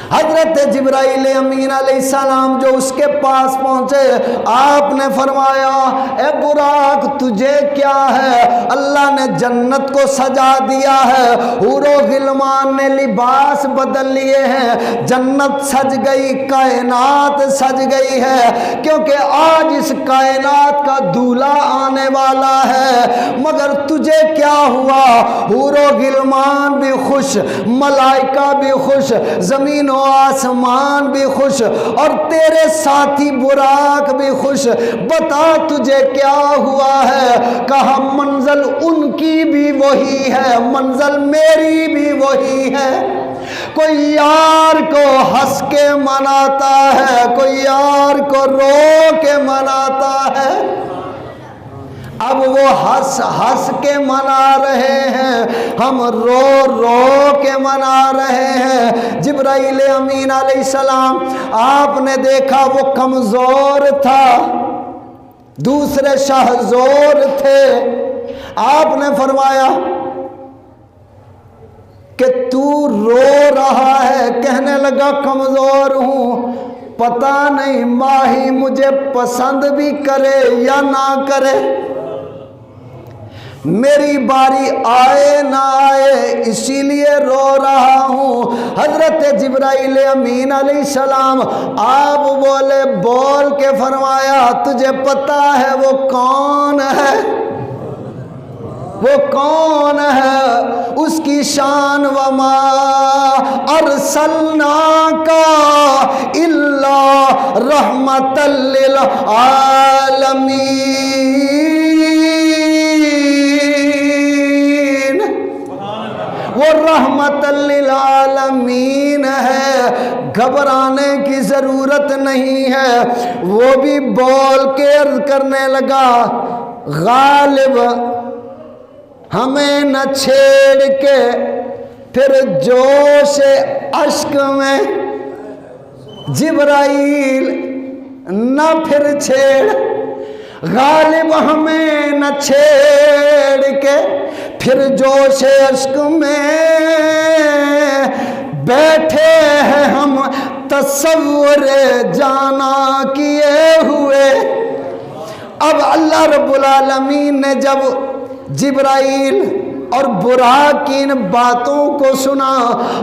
حضرت جبرائیل امین علیہ السلام جو اس کے پاس پہنچے، آپ نے فرمایا اے براق تجھے کیا ہے؟ اللہ نے جنت کو سجا دیا ہے، حور و غلمان نے لباس بدل لیے ہیں، جنت سج گئی، کائنات سج گئی ہے، کیونکہ آج اس کائنات کا دولہا آنے والا ہے، مگر تجھے کیا ہوا؟ حور و غلمان بھی خوش، ملائکہ بھی خوش، زمین و آسمان بھی خوش، اور تیرے ساتھی براق بھی خوش، بتا تجھے کیا ہوا ہے؟ کہا منزل ان کی بھی وہی ہے، منزل میری بھی وہی ہے۔ کوئی یار کو ہنس کے مناتا ہے، کوئی یار کو رو کے مناتا ہے، اب وہ ہنس ہنس کے منا رہے ہیں، ہم رو رو کے منا رہے ہیں۔ جبرائیل امین علیہ السلام آپ نے دیکھا وہ کمزور تھا، دوسرے شہزور تھے، آپ نے فرمایا کہ تو رو رہا ہے، کہنے لگا کمزور ہوں، پتہ نہیں ماہی مجھے پسند بھی کرے یا نہ کرے، میری باری آئے نہ آئے اسی لیے رو رہا ہوں۔ حضرت جبرائیل امین علیہ السلام آپ بولے، بول کے فرمایا تجھے پتہ ہے وہ کون ہے؟ وہ کون ہے؟ اس کی شان وما ارسلناک الا رحمت للعالمین، وہ رحمت للعالمین ہے، گھبرانے کی ضرورت نہیں ہے۔ وہ بھی بول کے عرض کرنے لگا، غالب ہمیں نہ چھیڑ کے پھر جوش اشک میں، جبرائیل نہ پھر چھیڑ، غالب ہمیں نہ چھیڑ کے پھر جوش اشک میں، بیٹھے ہیں ہم تصور جانا کیے ہوئے۔ اب اللہ رب العالمین نے جب جبرائیل اور براق کی ان باتوں کو سنا،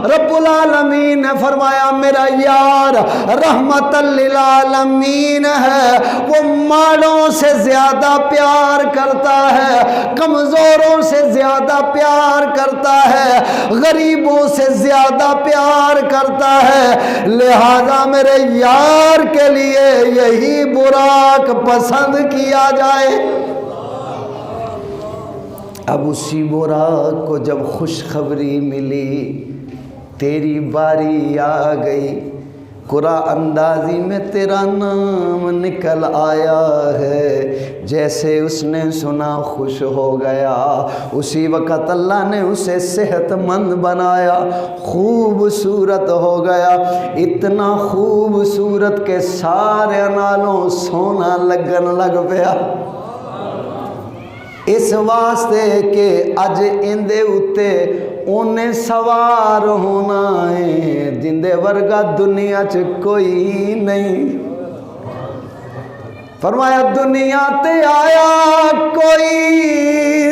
رب العالمین نے فرمایا میرا یار رحمت للعالمین ہے، وہ مالوں سے زیادہ پیار کرتا ہے، کمزوروں سے زیادہ پیار کرتا ہے، غریبوں سے زیادہ پیار کرتا ہے، لہذا میرے یار کے لیے یہی براق پسند کیا جائے۔ اب اسی براق کو جب خوشخبری ملی تیری باری آ گئی، قرآن اندازی میں تیرا نام نکل آیا ہے، جیسے اس نے سنا خوش ہو گیا، اسی وقت اللہ نے اسے صحت مند بنایا، خوبصورت ہو گیا، اتنا خوبصورت کہ سارے نالوں سونا لگن لگ پیا، اس واسطے کہ اج اندے اتے اونے سوار ہونا ہے جندے ورگا دنیا چ کوئی نہیں۔ فرمایا دنیا تے آیا کوئی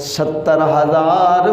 70,000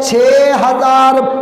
6000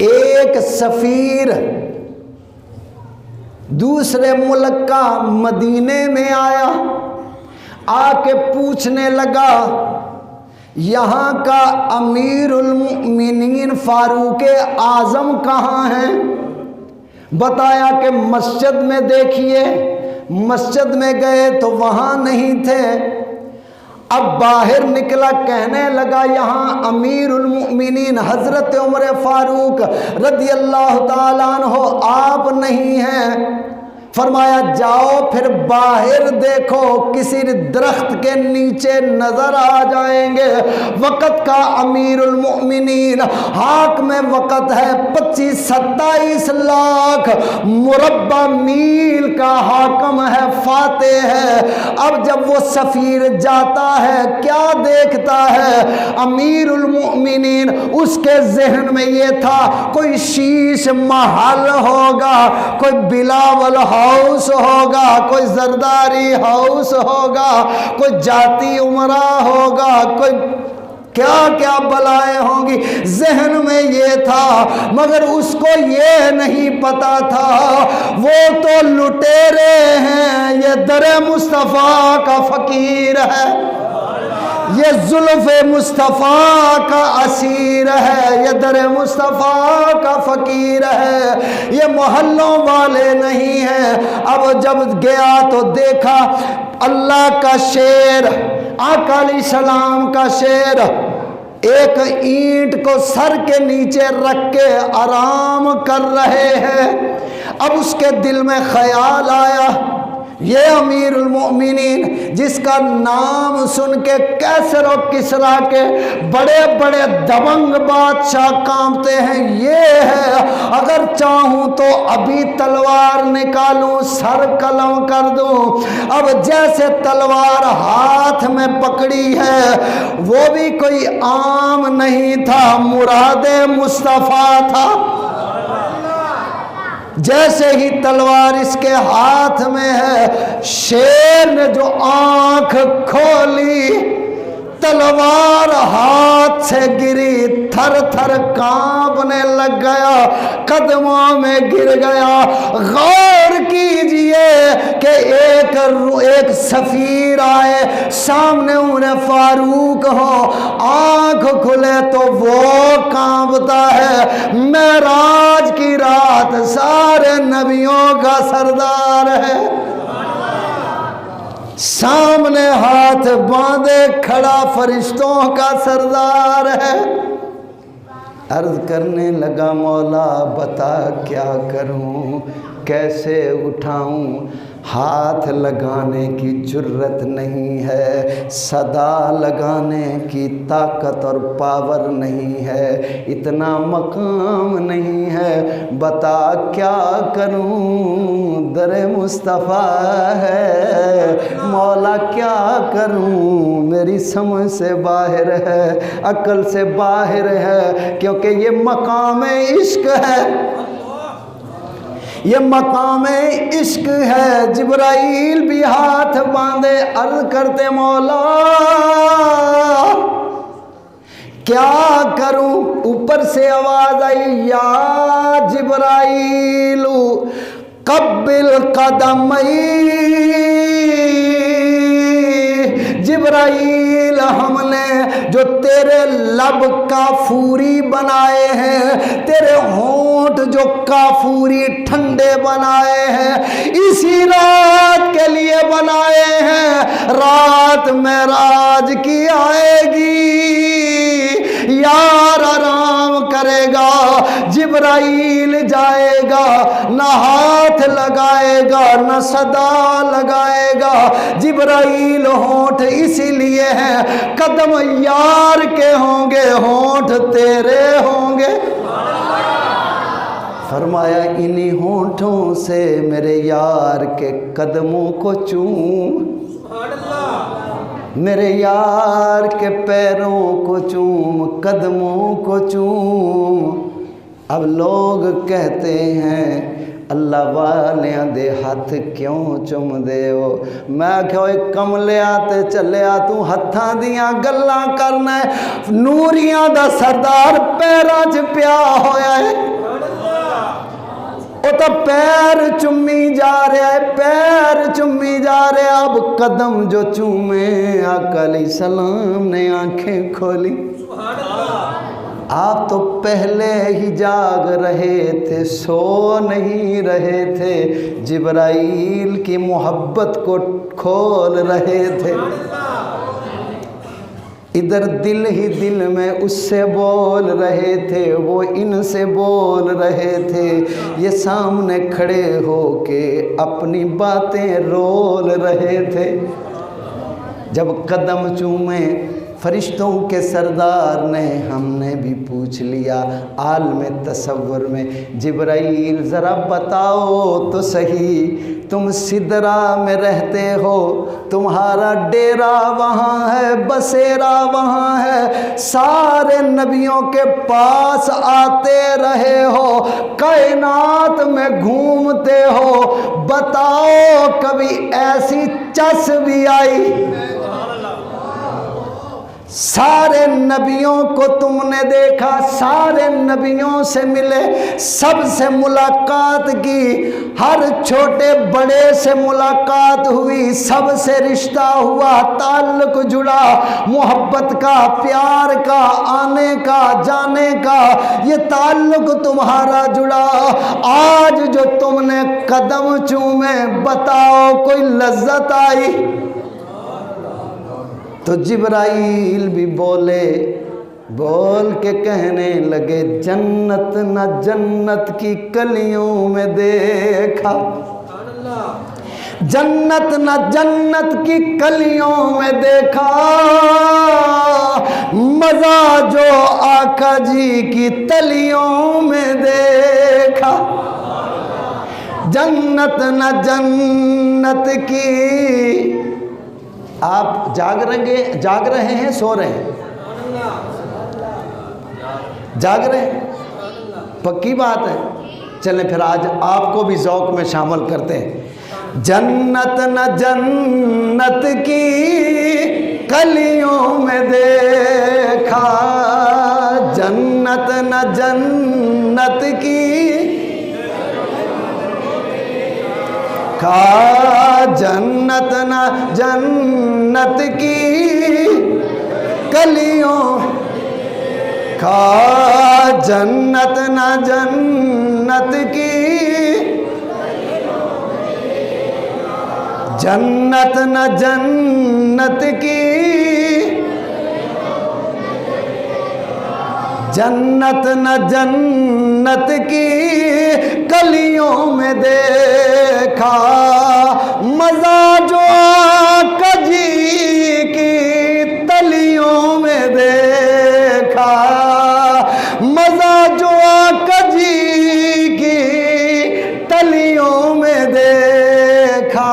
ایک سفیر دوسرے ملک کا مدینے میں آیا، آ کے پوچھنے لگا یہاں کا امیر المؤمنین فاروق اعظم کہاں ہیں؟ بتایا کہ مسجد میں دیکھیے۔ مسجد میں گئے تو وہاں نہیں تھے۔ اب باہر نکلا، کہنے لگا یہاں امیر المؤمنین حضرت عمر فاروق رضی اللہ تعالیٰ عنہ آپ نہیں ہیں۔ فرمایا جاؤ پھر باہر دیکھو، کسی درخت کے نیچے نظر آ جائیں گے۔ وقت کا امیر المؤمنین، حاکم میں وقت ہے 25-27 لاکھ مربع میل کا حاکم ہے، فاتح ہے۔ اب جب وہ سفیر جاتا ہے کیا دیکھتا ہے؟ امیر المؤمنین، اس کے ذہن میں یہ تھا کوئی شیش محل ہوگا، کوئی بلاول ہاؤس ہوگا، کوئی زرداری ہاؤس ہوگا، کوئی جاتی عمرہ ہوگا، کوئی کیا کیا بلائیں ہوں گی، ذہن میں یہ تھا۔ مگر اس کو یہ نہیں پتا تھا وہ تو لٹیرے ہیں، یہ در مصطفیٰ کا فقیر ہے، یہ زلف مصطفیٰ کا اسیر ہے، یہ در مصطفیٰ کا فقیر ہے، یہ محلوں والے نہیں ہیں۔ اب جب گیا تو دیکھا اللہ کا شیر، آقا علیہ السلام کا شیر ایک اینٹ کو سر کے نیچے رکھ کے آرام کر رہے ہیں۔ اب اس کے دل میں خیال آیا یہ امیر المؤمنین جس کا نام سن کے کیسر و کسریٰ کے بڑے بڑے دبنگ بادشاہ کانپتے ہیں، یہ ہے، اگر چاہوں تو ابھی تلوار نکالوں سر قلم کر دوں۔ اب جیسے تلوار ہاتھ میں پکڑی ہے، وہ بھی کوئی عام نہیں تھا، مراد مصطفیٰ تھا۔ جیسے ہی تلوار اس کے ہاتھ میں ہے، شیر نے جو آنکھ کھولی، تلوار ہاتھ سے گری، تھر تھر کانپنے لگ گیا، قدموں میں گر گیا۔ غور کیجئے کہ ایک سفیر آئے، سامنے عمر فاروق ہو، آنکھ کھلے تو وہ کانپتا ہے۔ معراج کی رات سارے نبیوں کا سردار ہے، سامنے ہاتھ باندھے کھڑا فرشتوں کا سردار ہے۔ عرض کرنے لگا مولا بتا کیا کروں، کیسے اٹھاؤں، ہاتھ لگانے کی جرت نہیں ہے، صدا لگانے کی طاقت اور پاور نہیں ہے، اتنا مقام نہیں ہے، بتا کیا کروں، در مصطفیٰ ہے مولا کیا کروں، میری سمجھ سے باہر ہے، عقل سے باہر ہے، کیونکہ یہ مقام عشق ہے، یہ مقام عشق ہے۔ جبرائیل بھی ہاتھ باندھے عرض کرتے مولا کیا کروں، اوپر سے آواز آئی یا جبرائیل قبل قدمی، جبرائیل ہم نے جو تیرے لب کافوری بنائے ہیں، تیرے ہونٹ جو کافوری ٹھنڈے بنائے ہیں، اسی رات کے لیے بنائے ہیں، رات معراج کی آئے گی، یار آرام کرے گا، جبرائیل جائے گا، نہ ہاتھ لگائے گا نہ صدا لگائے گا، جبرائیل ہونٹ اسی لیے ہیں، قدم یار کے ہوں گے، ہونٹ تیرے ہوں گے۔ فرمایا انہی ہونٹوں سے میرے یار کے قدموں کو چوم، میرے یار کے پیروں کو چوم، قدموں کو چوم۔ اب لوگ کہتے ہیں اللہ والیاں دے ہاتھ کیوں چم دے ہو؟ میں کہ اوے کملیا تے چلیا تو ہتھاں دیاں گلاں کرنا ہے، نوریاں دا سردار پیراں چ پیا ہویا ہے، او تا پیر چمی جا رہا ہے، پیر چمی جا رہا ہے، اب قدم جو چومے آقا علیہ السلام نے آنکھیں کھولی۔ آپ تو پہلے ہی جاگ رہے تھے، سو نہیں رہے تھے، جبرائیل کی محبت کو کھول رہے تھے، ادھر دل ہی دل میں اس سے بول رہے تھے، وہ ان سے بول رہے تھے، یہ سامنے کھڑے ہو کے اپنی باتیں رول رہے تھے۔ جب قدم چومے فرشتوں کے سردار نے، ہم نے بھی پوچھ لیا عالم تصور میں، جبرائیل ذرا بتاؤ تو صحیح، تم سدرا میں رہتے ہو، تمہارا ڈیرا وہاں ہے، بسیرا وہاں ہے، سارے نبیوں کے پاس آتے رہے ہو، کائنات میں گھومتے ہو، بتاؤ کبھی ایسی چس بھی آئی؟ سارے نبیوں کو تم نے دیکھا، سارے نبیوں سے ملے، سب سے ملاقات کی، ہر چھوٹے بڑے سے ملاقات ہوئی، سب سے رشتہ ہوا، تعلق جڑا، محبت کا، پیار کا، آنے کا، جانے کا، یہ تعلق تمہارا جڑا۔ آج جو تم نے قدم چومے، بتاؤ کوئی لذت آئی؟ تو جبرائیل بھی بولے، بول کے کہنے لگے، جنت نہ جنت کی کلیوں میں دیکھا، جنت نہ جنت کی کلیوں میں دیکھا، مزہ جو آقا جی کی تلیوں میں دیکھا، جنت نہ جنت کی۔ آپ جاگ رہے ہیں، سو رہے ہیں؟ جاگ رہے ہیں، پکی بات ہے۔ چلیں پھر آج آپ کو بھی ذوق میں شامل کرتے ہیں۔ جنت نہ جنت کی کلیوں میں دیکھا، جنت نہ جنت کی کھا، جنت نہ جنت کی کلیوں کھا، جنت نہ جنت کی، جنت نہ جنت کی، جنت نہ جنت کی کلیوں میں دیکھا، مزہ جو آقا جی کی تلیوں میں دیکھا، مزہ جو آقا جی کی تلیوں میں دیکھا۔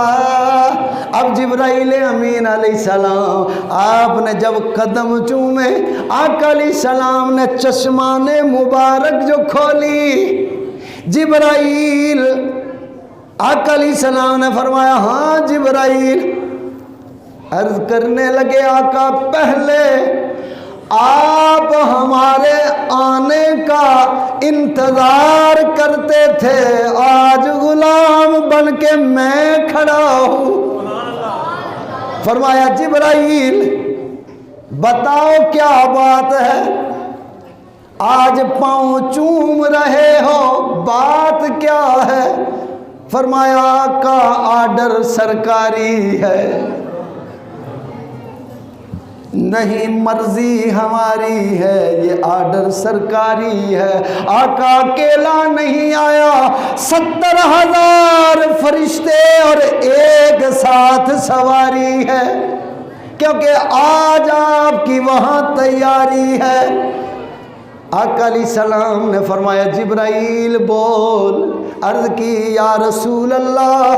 اب جبرائیل امین علیہ السلام، آپ نے جب قدم چومے، آقا علیہ السلام نے چشمان مبارک جو کھولی، جبرائیل آقا علیہ السلام نے فرمایا، ہاں جبرائیل۔ عرض کرنے لگے، آقا پہلے آپ ہمارے آنے کا انتظار کرتے تھے، آج غلام بن کے میں کھڑا ہوں۔ فرمایا جبرائیل بتاؤ کیا بات ہے، آج پاؤں چوم رہے ہو، بات کیا ہے؟ فرمایا آقا آرڈر سرکاری ہے، نہیں مرضی ہماری ہے، یہ آرڈر سرکاری ہے۔ آقا اکیلا نہیں آیا، 70,000 فرشتے اور ایک ساتھ سواری ہے، کیونکہ آج آپ کی وہاں تیاری ہے۔ آقا علیہ السلام نے فرمایا جبرائیل بول۔ عرض کی یا رسول اللہ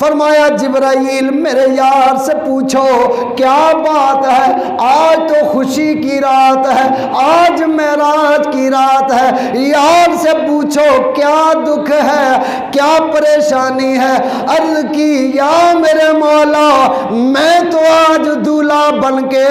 فرمایا جبرائیل میرے یار سے پوچھو کیا بات ہے، آج تو خوشی کی رات ہے، آج معراج کی رات ہے، یار سے پوچھو کیا دکھ ہے، کیا پریشانی ہے۔ عرض کی یا میرے مولا میں تو آج دولہا بن کے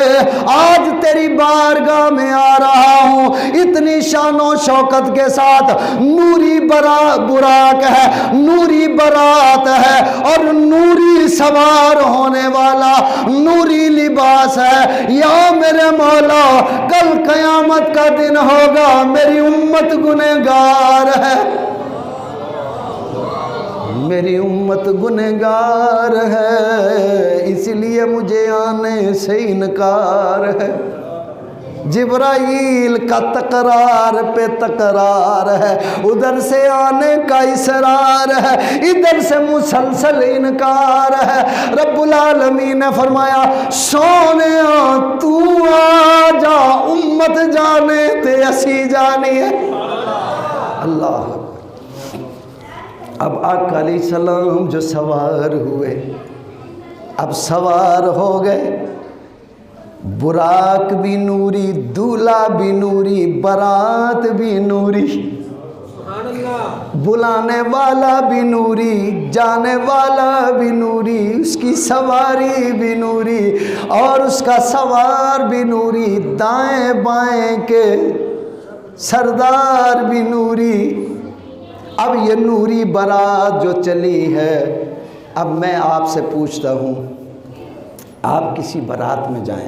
آج تیری بارگاہ میں آ رہا ہوں، اتنی شان و شوکت کے ساتھ نوری براق ہے، نوری برات ہے اور نوری سوار ہونے والا نوری لباس ہے۔ یا میرے مولا کل قیامت کا دن ہوگا، میری امت گنہگار ہے، میری امت گنہگار ہے، اس لیے مجھے آنے سے انکار ہے۔ جبرائیل کا تکرار پہ تکرار ہے، ادھر سے آنے کا اصرار ہے، ادھر سے مسلسل انکار ہے۔ رب العالمین نے فرمایا سونیا تو آ جا، امت جانے تے اسی جانی ہے۔ اللہ اب آقا علیہ السلام جو سوار ہوئے، اب سوار ہو گئے، براق بھی نوری، دولہا بھی نوری، برات بھی نوری، بلانے والا بھی نوری، جانے والا بھی نوری، اس کی سواری بھی نوری اور اس کا سوار بھی نوری، دائیں بائیں کے سردار بھی نوری۔ اب یہ نوری برات جو چلی ہے، اب میں آپ سے پوچھتا ہوں، آپ کسی برات میں جائیں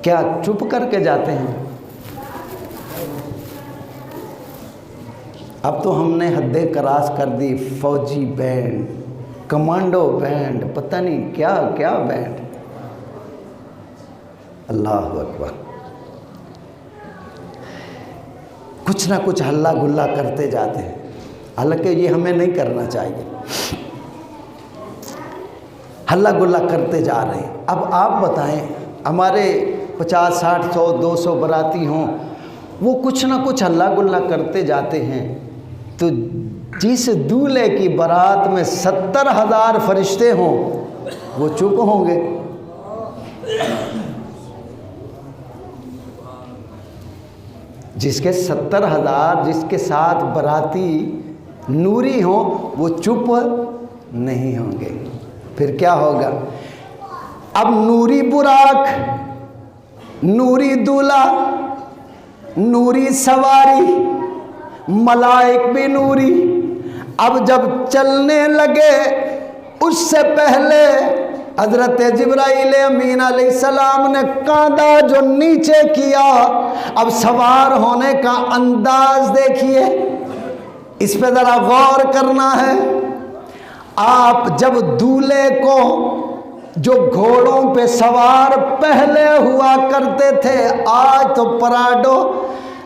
کیا چپ کر کے جاتے ہیں؟ اب تو ہم نے حد کراس کر دی، فوجی بینڈ، کمانڈو بینڈ، پتہ نہیں کیا کیا بینڈ۔ اللہ اکبر، کچھ نہ کچھ ہلا گلا کرتے جاتے ہیں، حالانکہ یہ ہمیں نہیں کرنا چاہیے، ہلا گلا کرتے جا رہے ہیں۔ اب آپ بتائیں، ہمارے 50 60 100 200 براتی ہوں، وہ کچھ نہ کچھ ہلا گلا کرتے جاتے ہیں، تو جس دولہے کی برات میں 70,000 فرشتے ہوں وہ چپ ہوں گے؟ جس کے 70,000 جس کے ساتھ براتی نوری ہوں وہ چپ نہیں ہوں گے، پھر کیا ہوگا؟ اب نوری براق، نوری دولہا، نوری سواری، ملائک بھی نوری، اب جب چلنے لگے اس سے پہلے حضرت جبرائیل امین علیہ السلام نے کاندھا جو نیچے کیا، اب سوار ہونے کا انداز دیکھیے، اس پہ ذرا غور کرنا ہے۔ آپ جب دولہے کو جو گھوڑوں پہ سوار پہلے ہوا کرتے تھے، آج تو پراڈو،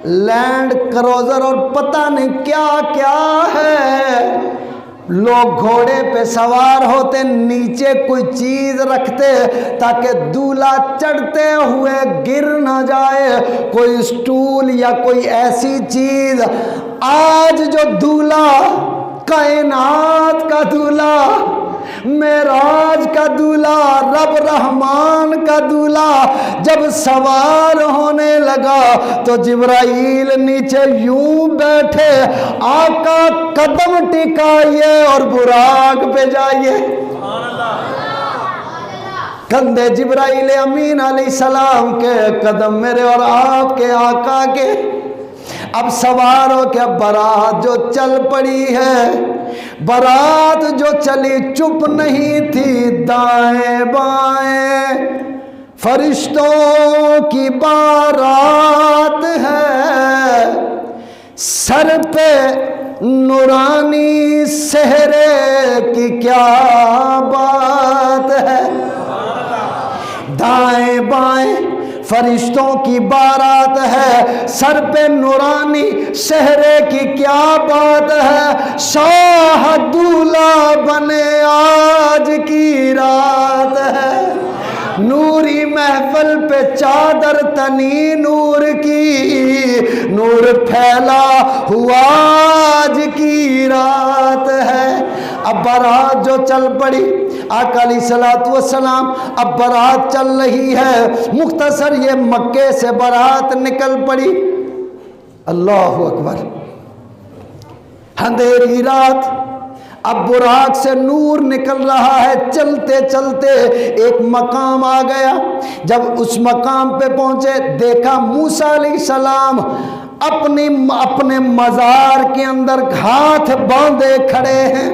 لینڈ کروزر اور پتہ نہیں کیا کیا ہے، لوگ گھوڑے پہ سوار ہوتے، نیچے کوئی چیز رکھتے تاکہ دولہا چڑھتے ہوئے گر نہ جائے، کوئی سٹول یا کوئی ایسی چیز۔ آج جو دولہا، کائنات کا دولہا، معراج کا دولہا، رب رحمان کا دولہا جب سوار ہونے لگا تو جبرائیل نیچے یوں بیٹھے، آقا قدم ٹکائیے اور براق پہ جائیے۔ کندھے جبرائیل امین علیہ السلام کے، قدم میرے اور آپ کے آقا کے۔ اب سوار ہو کے برات جو چل پڑی ہے، برات جو چلی چپ نہیں تھی، دائیں بائیں فرشتوں کی بارات ہے، سر پہ نورانی سہرے کی کیا بات ہے، دائیں بائیں فرشتوں کی بارات ہے، سر پہ نورانی سہرے کی کیا بات ہے، شاہ دولہا بنے آج کی رات ہے، نوری محفل پہ چادر تنی نور کی، نور پھیلا ہوا آج کی رات ہے۔ اب بارات جو چل پڑی، آقا علیہ الصلوۃ والسلام اب بارات چل رہی ہے، مختصر یہ مکے سے بارات نکل پڑی، اللہ اکبر، اندھیری رات، اب براق سے نور نکل رہا ہے، چلتے چلتے ایک مقام آ گیا، جب اس مقام پہ پہنچے دیکھا موسیٰ علیہ السلام اپنے مزار کے اندر ہاتھ باندھے کھڑے ہیں۔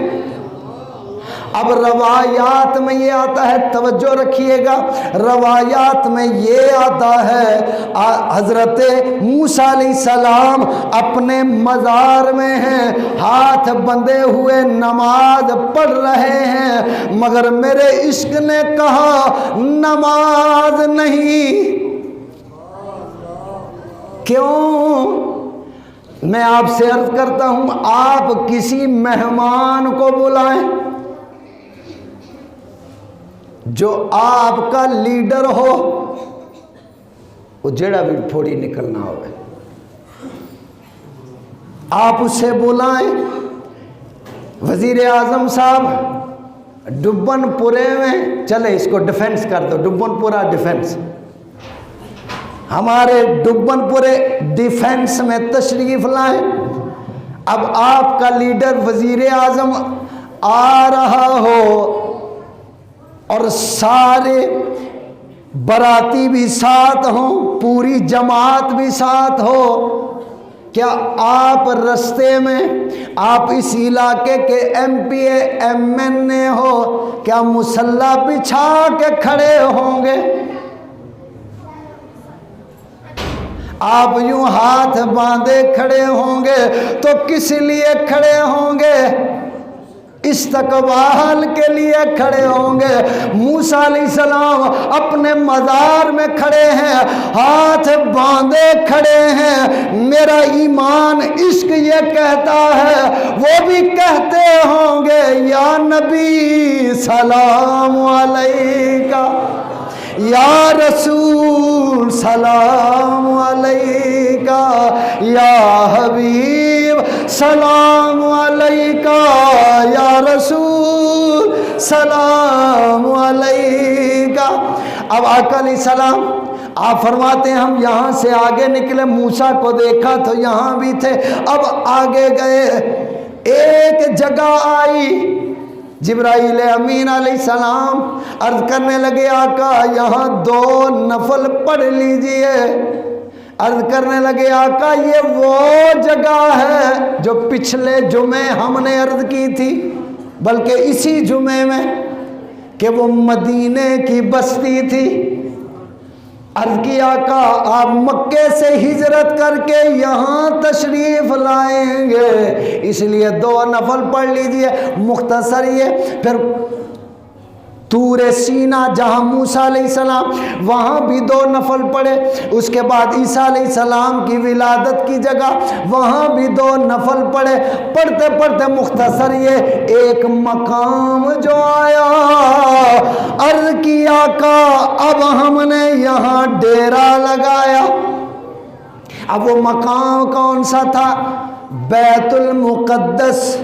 اب روایات میں یہ آتا ہے، توجہ رکھیے گا، روایات میں یہ آتا ہے حضرت موسیٰ علیہ السلام اپنے مزار میں ہیں، ہاتھ بندھے ہوئے نماز پڑھ رہے ہیں، مگر میرے عشق نے کہا نماز نہیں۔ کیوں؟ میں آپ سے عرض کرتا ہوں، آپ کسی مہمان کو بلائیں جو آپ کا لیڈر ہو، وہ جڑا بھی پھوڑی نکلنا ہوگا، آپ اسے بلائیں۔ وزیر اعظم صاحب ڈبن پورے میں، چلے اس کو ڈیفنس کر دو، ڈبن پورا ڈیفنس، ہمارے ڈبن پورے ڈیفنس میں تشریف لائیں۔ اب آپ کا لیڈر وزیر اعظم آ رہا ہو اور سارے باراتی بھی ساتھ ہوں، پوری جماعت بھی ساتھ ہو، کیا آپ رستے میں، آپ اس علاقے کے M P A M N A ہو، کیا مسلح بچھا کے کھڑے ہوں گے؟ آپ یوں ہاتھ باندھے کھڑے ہوں گے تو کس لیے کھڑے ہوں گے؟ استقبال کے لیے کھڑے ہوں گے۔ موسیٰ علیہ السلام اپنے مزار میں کھڑے ہیں، ہاتھ باندھے کھڑے ہیں، میرا ایمان عشق یہ کہتا ہے، وہ بھی کہتے ہوں گے یا نبی سلام علیکہ، یا رسول سلام علیکہ، یا حبیب سلام علیکہ، یا رسول سلام علیکہ۔ اب آقا علیہ السلام آپ فرماتے ہیں ہم یہاں سے آگے نکلے، موسیٰ کو دیکھا تو یہاں بھی تھے، اب آگے گئے، ایک جگہ آئی، جبرائیل امین علیہ السلام عرض کرنے لگے آقا یہاں 2 نفل پڑھ لیجئے۔ عرض کرنے لگے آقا یہ وہ جگہ ہے جو پچھلے جمعے ہم نے عرض کی تھی، بلکہ اسی جمعے میں، کہ وہ مدینے کی بستی تھی۔ عرض کی آقا آپ مکے سے ہجرت کر کے یہاں تشریف لائیں گے، اس لیے 2 نفل پڑھ لیجئے۔ مختصر یہ پھر طور سینا جہاں موسیٰ علیہ السلام، وہاں بھی 2 نفل پڑھے، اس کے بعد عیسیٰ علیہ السلام کی ولادت کی جگہ وہاں بھی 2 نفل پڑھے، پڑھتے پڑھتے مختصر یہ ایک مقام جو آیا، عرض کیا آقا اب ہم نے یہاں ڈیرا لگایا۔ اب وہ مقام کون سا تھا؟ بیت المقدس،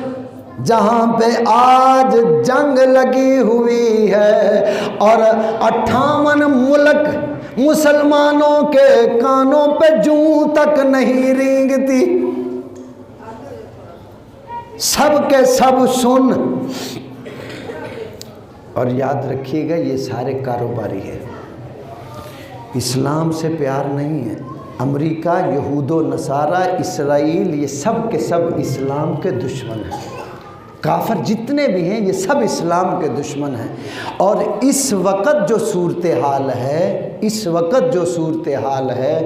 جہاں پہ آج جنگ لگی ہوئی ہے اور 58 ملک مسلمانوں کے کانوں پہ جوں تک نہیں رینگتی، سب کے سب سن۔ اور یاد رکھیے گا یہ سارے کاروباری ہیں، اسلام سے پیار نہیں ہے۔ امریکہ، یہود و نصارہ، اسرائیل، یہ سب کے سب اسلام کے دشمن ہیں۔ کافر جتنے بھی ہیں یہ سب اسلام کے دشمن ہیں۔ اور اس وقت جو صورتحال ہے، اس وقت جو صورتحال ہے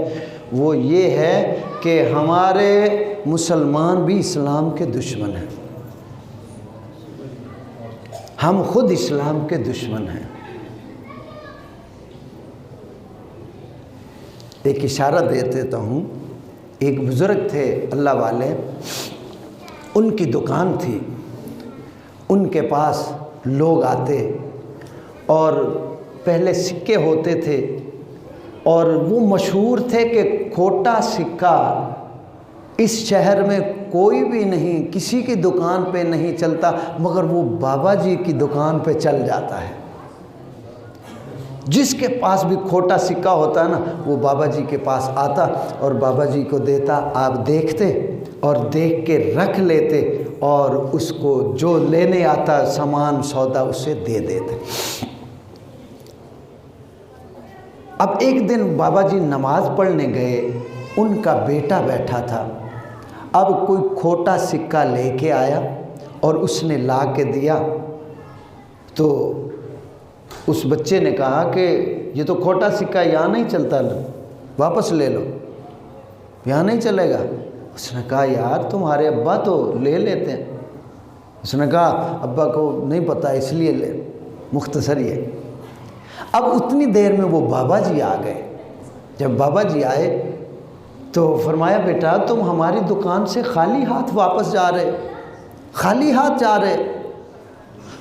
وہ یہ ہے کہ ہمارے مسلمان بھی اسلام کے دشمن ہیں، ہم خود اسلام کے دشمن ہیں۔ ایک اشارہ دے دیتا ہوں، ایک بزرگ تھے اللہ والے، ان کی دکان تھی، ان کے پاس لوگ آتے اور پہلے سکے ہوتے تھے اور وہ مشہور تھے کہ کھوٹا سکہ اس شہر میں کوئی بھی نہیں، کسی کی دکان پہ نہیں چلتا، مگر وہ بابا جی کی دکان پہ چل جاتا ہے۔ جس کے پاس بھی کھوٹا سکہ ہوتا ہے نا، وہ بابا جی کے پاس آتا اور بابا جی کو دیتا، آپ دیکھتے اور دیکھ کے رکھ لیتے اور اس کو جو لینے آتا سامان سودا اسے دے دیتے۔ اب ایک دن بابا جی نماز پڑھنے گئے، ان کا بیٹا بیٹھا تھا، اب کوئی کھوٹا سکہ لے کے آیا اور اس نے لا کے دیا، تو اس بچے نے کہا کہ یہ تو کھوٹا سکہ یہاں نہیں چلتا، واپس لے لو، یہاں نہیں چلے گا۔ اس نے کہا یار تمہارے ابا تو لے لیتے ہیں۔ اس نے کہا ابا کو نہیں پتہ اس لیے لے، مختصر یہ۔ اب اتنی دیر میں وہ بابا جی آ گئے۔ جب بابا جی آئے تو فرمایا بیٹا تم ہماری دکان سے خالی ہاتھ واپس جا رہے، خالی ہاتھ جا رہے؟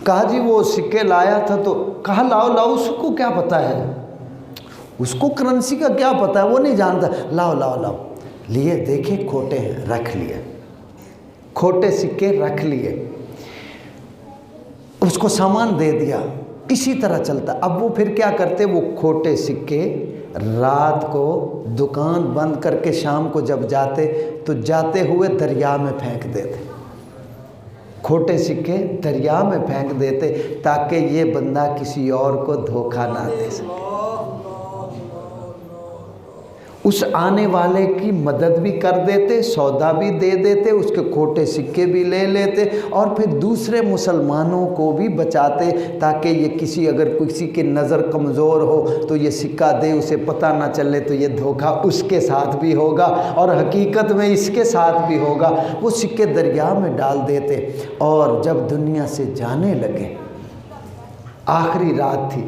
کہا جی وہ سکے لایا تھا، تو کہا لاؤ لاؤ، اس کو کیا پتہ ہے، اس کو کرنسی کا کیا پتہ ہے، وہ نہیں جانتا، لاؤ لاؤ لاؤ۔ لیے دیکھے کھوٹے ہیں، رکھ لیے، کھوٹے سکے رکھ لیے، اس کو سامان دے دیا، اسی طرح چلتا۔ اب وہ پھر کیا کرتے، وہ کھوٹے سکے رات کو دکان بند کر کے شام کو جب جاتے تو جاتے ہوئے دریا میں پھینک دیتے، کھوٹے سکے دریا میں پھینک دیتے تاکہ یہ بندہ کسی اور کو دھوکہ نہ دے سکے۔ اس آنے والے کی مدد بھی کر دیتے، سودا بھی دے دیتے، اس کے کھوٹے سکے بھی لے لیتے اور پھر دوسرے مسلمانوں کو بھی بچاتے تاکہ یہ کسی اگر کسی کی نظر کمزور ہو تو یہ سکہ دے، اسے پتہ نہ چلے تو یہ دھوکہ اس کے ساتھ بھی ہوگا اور حقیقت میں اس کے ساتھ بھی ہوگا۔ وہ سکے دریا میں ڈال دیتے اور جب دنیا سے جانے لگے، آخری رات تھی،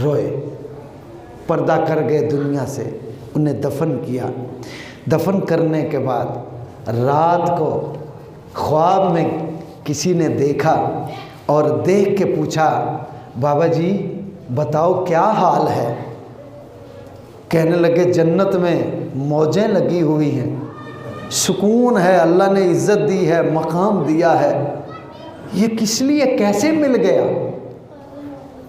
روئے، پردہ کر گئے دنیا سے، انہیں دفن کیا۔ دفن کرنے کے بعد رات کو خواب میں کسی نے دیکھا اور دیکھ کے پوچھا بابا جی بتاؤ کیا حال ہے؟ کہنے لگے جنت میں موجیں لگی ہوئی ہیں، سکون ہے، اللہ نے عزت دی ہے، مقام دیا ہے، یہ کس لیے کیسے مل گیا؟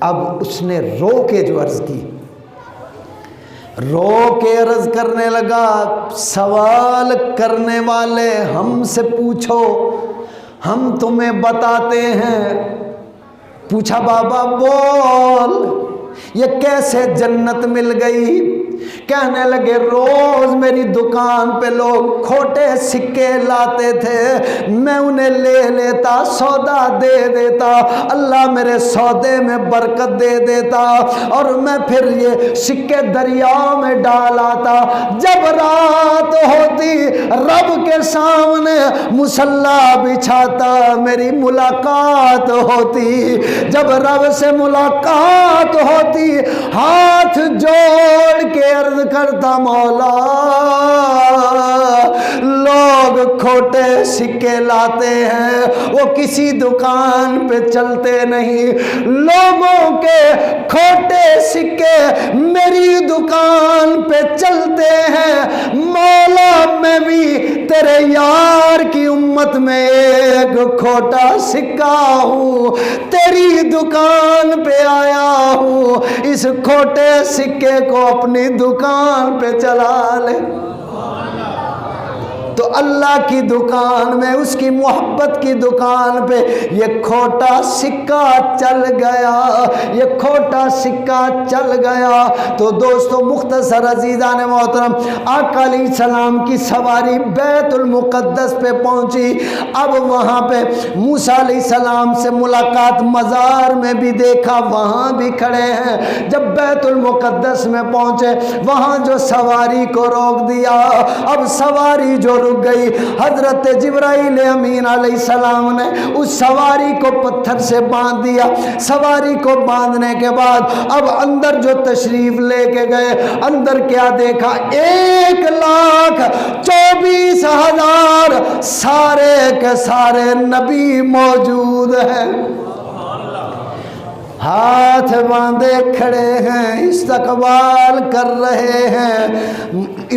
اب اس نے رو کے جو عرض کی، رو کے عرض کرنے لگا سوال کرنے والے ہم سے پوچھو، ہم تمہیں بتاتے ہیں۔ پوچھا بابا بول یہ کیسے جنت مل گئی؟ کہنے لگے روز میری دکان پہ لوگ کھوٹے سکے لاتے تھے، میں انہیں لے لیتا، سودا دے دیتا، اللہ میرے سودے میں برکت دے دیتا اور میں پھر یہ سکے دریا میں ڈال آتا۔ جب رات ہوتی رب کے سامنے مصلی بچھاتا، میری ملاقات ہوتی، جب رب سے ملاقات ہوتی ہاتھ جوڑ کے عرض کرتا مولا لوگ کھوٹے سکے لاتے ہیں، وہ کسی دکان پہ چلتے نہیں، لوگوں کے کھوٹے سکے میری دکان پہ چلتے ہیں، مولا میں بھی تیرے یار کی امت میں ایک کھوٹا سکہ ہوں، تیری دکان پہ آیا ہوں، اس کھوٹے سکے کو اپنی دکان پہ چلا لے۔ تو اللہ کی دکان میں، اس کی محبت کی دکان پہ یہ کھوٹا سکہ چل گیا، یہ کھوٹا سکہ چل گیا۔ تو دوستو مختصر عزیزان محترم، آقا علیہ السلام کی سواری بیت المقدس پہ پہنچی۔ اب وہاں پہ موسیٰ علیہ السلام سے ملاقات، مزار میں بھی دیکھا، وہاں بھی کھڑے ہیں۔ جب بیت المقدس میں پہنچے وہاں جو سواری کو روک دیا، اب سواری جو رک گئی، حضرت جبرائیل امین علیہ السلام نے اس سواری کو پتھر سے باندھ دیا۔ سواری کو باندھنے کے بعد اب اندر جو تشریف لے کے گئے، اندر کیا دیکھا؟ 1,24,000 سارے کے سارے نبی موجود ہیں۔ ہاتھ باندھے کھڑے ہیں، استقبال کر رہے ہیں۔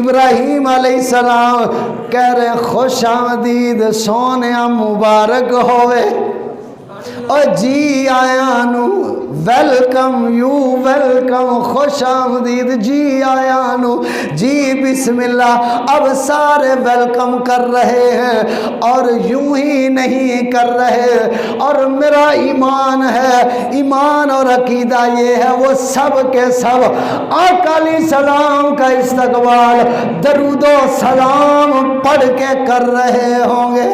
ابراہیم علیہ السلام کہہ رہے ہیں خوش آمدید سونیا مبارک ہوئے، اور جی آیا نو ویلکم یو ویلکم، خوش آمدید، جی آیا نو، جی بسم اللہ۔ اب سارے ویلکم کر رہے ہیں، اور یوں ہی نہیں کر رہے۔ اور میرا ایمان ہے، ایمان اور عقیدہ یہ ہے وہ سب کے سب آقا علیہ السلام کا استقبال درود و سلام پڑھ کے کر رہے ہوں گے،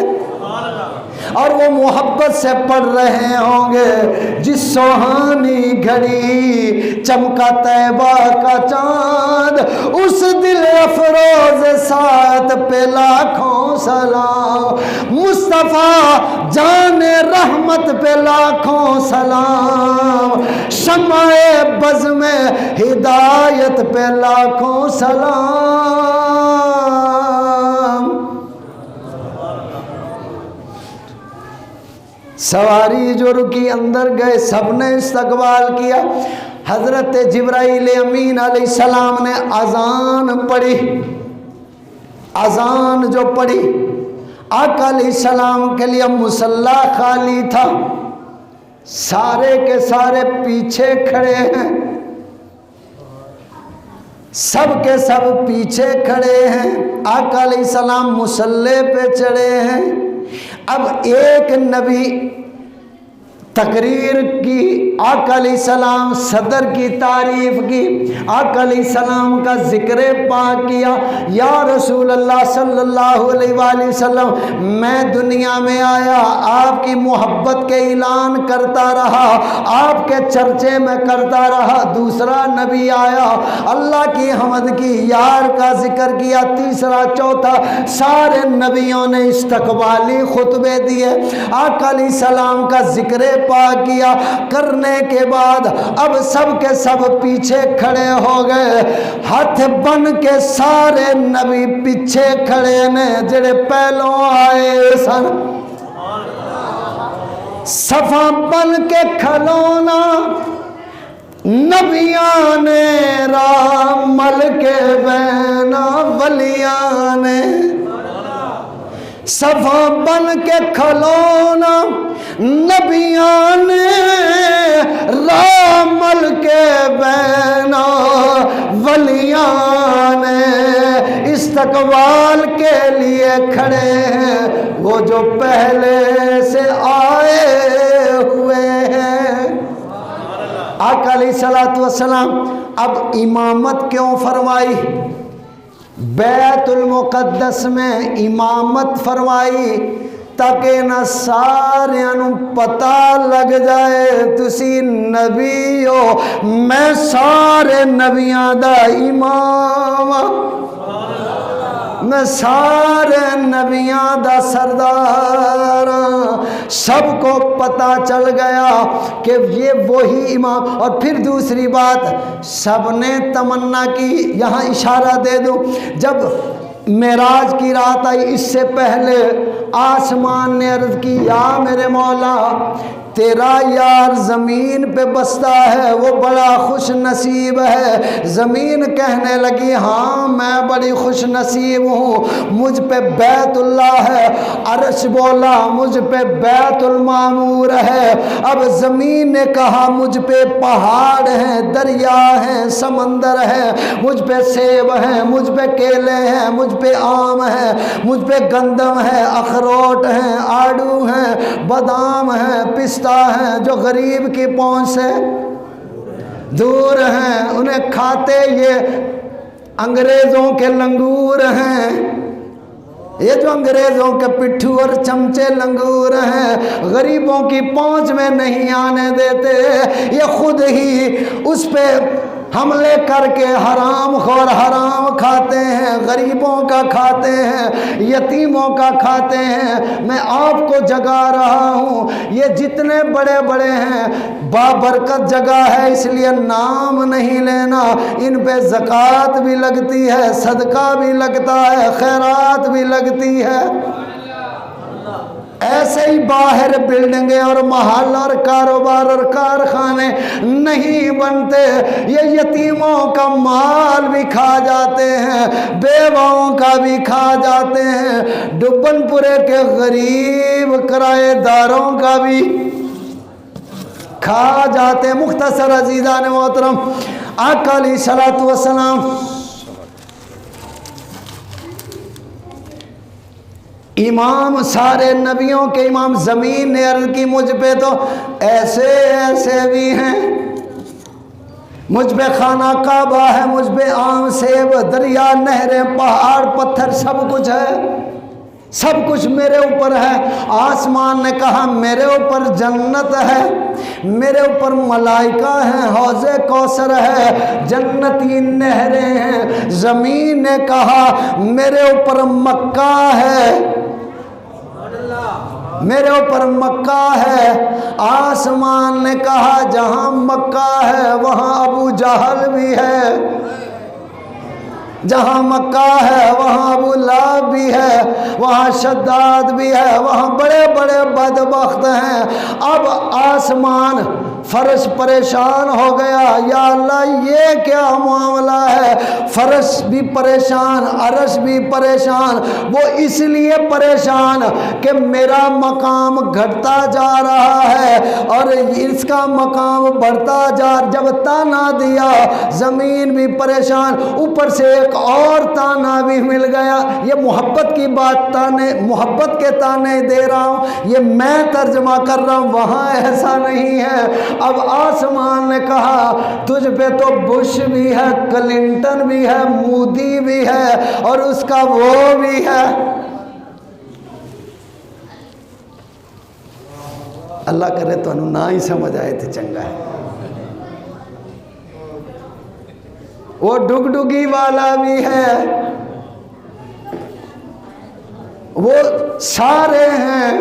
اور وہ محبت سے پڑھ رہے ہوں گے۔ جس سوہانی گھڑی چمکا طیبہ کا چاند، اس دل افروز ساعت پہ لاکھوں سلام، مصطفیٰ جان رحمت پہ لاکھوں سلام، شمع بز میں ہدایت پہ لاکھوں سلام۔ سواری جو رکی اندر گئے، سب نے استقبال کیا۔ حضرت جبرائیل امین علیہ السلام نے اذان پڑھی۔ اذان جو پڑھی، آقا علیہ السلام کے لیے مصلی خالی تھا، سارے کے سارے پیچھے کھڑے ہیں، سب کے سب پیچھے کھڑے ہیں۔ آقا علیہ السلام مصلی پہ چڑھے ہیں۔ اب ایک نبی تقریر کی، آقا علیہ السلام صدر کی تعریف کی، آقا علیہ السلام کا ذکر پاک کیا۔ یا رسول اللہ صلی اللہ علیہ وآلہ وسلم، میں دنیا میں آیا آپ کی محبت کے اعلان کرتا رہا، آپ کے چرچے میں کرتا رہا۔ دوسرا نبی آیا، اللہ کی حمد کی، یار کا ذکر کیا، تیسرا چوتھا، سارے نبیوں نے استقبالی خطبے دیے، آقا علیہ السلام کا ذکر پاک کیا۔ کرنے کے بعد اب سب کے سب پیچھے کھڑے ہو گئے، ہاتھ بن کے سارے نبی پیچھے کھڑے نے جڑے پہلوں آئے سن، صفا بن کے کھلونا نبیاں نے، رامل کے بینا ولیاں نے، صفا بن کے کھلونا نبیاں نے، رامل کے بینا ولیاں نے، استقبال کے لیے کھڑے ہیں وہ جو پہلے سے آئے ہوئے ہیں۔ آقا علیہ السلام اب امامت کیوں فرمائی؟ بیت المقدس میں امامت فرمائی تاکہ نہ ساریاں نوں پتہ لگ جائے تسی نبی ہو، میں سارے نبیاں دا امام، میں سارے نبیاں دا سردار، سب کو پتہ چل گیا کہ یہ وہی امام۔ اور پھر دوسری بات، سب نے تمنا کی، یہاں اشارہ دے دوں، جب معراج کی رات آئی اس سے پہلے آسمان نے عرض کی، یا میرے مولا تیرا یار زمین پہ بستا ہے وہ بڑا خوش نصیب ہے۔ زمین کہنے لگی ہاں میں بڑی خوش نصیب ہوں، مجھ پہ بیت اللہ ہے۔ عرش بولا مجھ پہ بیت المعمور ہے۔ اب زمین نے کہا مجھ پہ پہاڑ ہیں، دریا ہیں، سمندر ہے، مجھ پہ سیب ہیں، مجھ پہ کیلے ہیں، مجھ پہ آم ہیں، مجھ پہ گندم ہے، اخروٹ ہیں، آڑو ہیں، بادام ہیں، پستہ ہیں، جو غریب کی پہنچ سے دور ہیں، انہیں کھاتے یہ انگریزوں کے لنگور ہیں، یہ جو انگریزوں کے پٹھو اور چمچے لنگور ہیں، غریبوں کی پہنچ میں نہیں آنے دیتے، یہ خود ہی اس پہ حملے کر کے حرام خور حرام کھاتے ہیں، غریبوں کا کھاتے ہیں، یتیموں کا کھاتے ہیں۔ میں آپ کو جگا رہا ہوں، یہ جتنے بڑے بڑے ہیں بابرکت جگہ ہے، اس لیے نام نہیں لینا، ان پہ زکوٰۃ بھی لگتی ہے، صدقہ بھی لگتا ہے، خیرات بھی لگتی ہے۔ ایسے ہی باہر بلڈنگیں اور محل اور کاروبار اور کارخانے نہیں بنتے، یہ یتیموں کا مال بھی کھا جاتے ہیں، بیواؤں کا بھی کھا جاتے ہیں، ڈبن پورے کے غریب کرایہ داروں کا بھی کھا جاتے ہیں۔ مختصر عزیزان محترم، آقا علیہ الصلوۃ والسلام امام سارے نبیوں کے امام، زمین نے عرض کی مجھ پہ تو ایسے ایسے بھی ہیں، مجھ پہ خانہ کعبہ ہے، مجھ پہ آم سیب دریا نہریں پہاڑ پتھر سب کچھ ہے، سب کچھ میرے اوپر ہے۔ آسمان نے کہا میرے اوپر جنت ہے، میرے اوپر ملائکہ ہیں، حوض کوثر ہے، جنتی نہریں ہیں۔ زمین نے کہا میرے اوپر مکہ ہے، میرے اوپر مکہ ہے۔ آسمان نے کہا جہاں مکہ ہے وہاں ابو جہل بھی ہے، جہاں مکہ ہے وہاں ابو لہب بھی ہے، وہاں شداد بھی ہے، وہاں بڑے بڑے بدبخت ہیں۔ اب آسمان فرش پریشان ہو گیا، یا اللہ یہ کیا معاملہ ہے؟ فرش بھی پریشان، عرش بھی پریشان۔ وہ اس لیے پریشان کہ میرا مقام گھٹتا جا رہا ہے اور اس کا مقام بڑھتا جب تانا دیا زمین بھی پریشان، اوپر سے ایک اور تانا بھی مل گیا۔ یہ محبت کی بات، تانے محبت کے تانے دے رہا ہوں، یہ میں ترجمہ کر رہا ہوں، وہاں ایسا نہیں ہے۔ اب آسمان نے کہا تجھ پہ تو بش بھی ہے، کلنٹن بھی ہے، مودی بھی ہے اور اس کا وہ بھی ہے۔ اللہ کرے تو نہ ہی سمجھ آئے تھے چنگا ہے۔ وہ ڈگ ڈگی والا بھی ہے، وہ سارے ہیں۔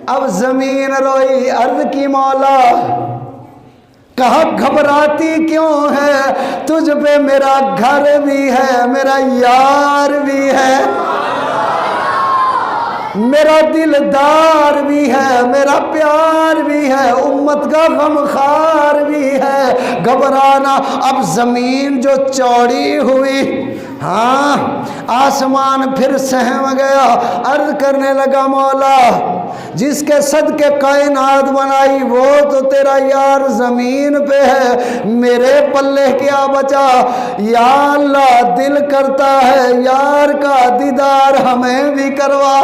اب زمین روئی، عرض کی مولا کہا گھبراتی کیوں ہے؟ تجھ پہ میرا گھر بھی ہے، میرا یار بھی ہے، میرا دلدار بھی ہے، میرا پیار بھی ہے، امت کا غمخوار بھی ہے، گھبرانا۔ اب زمین جو چوڑی ہوئی، ہاں آسمان پھر سہم گیا، عرض کرنے لگا مولا جس کے صدقے کائنات بنائی وہ تو تیرا یار زمین پہ ہے، میرے پلے کیا بچا؟ یا اللہ دل کرتا ہے یار کا دیدار ہمیں بھی کروا۔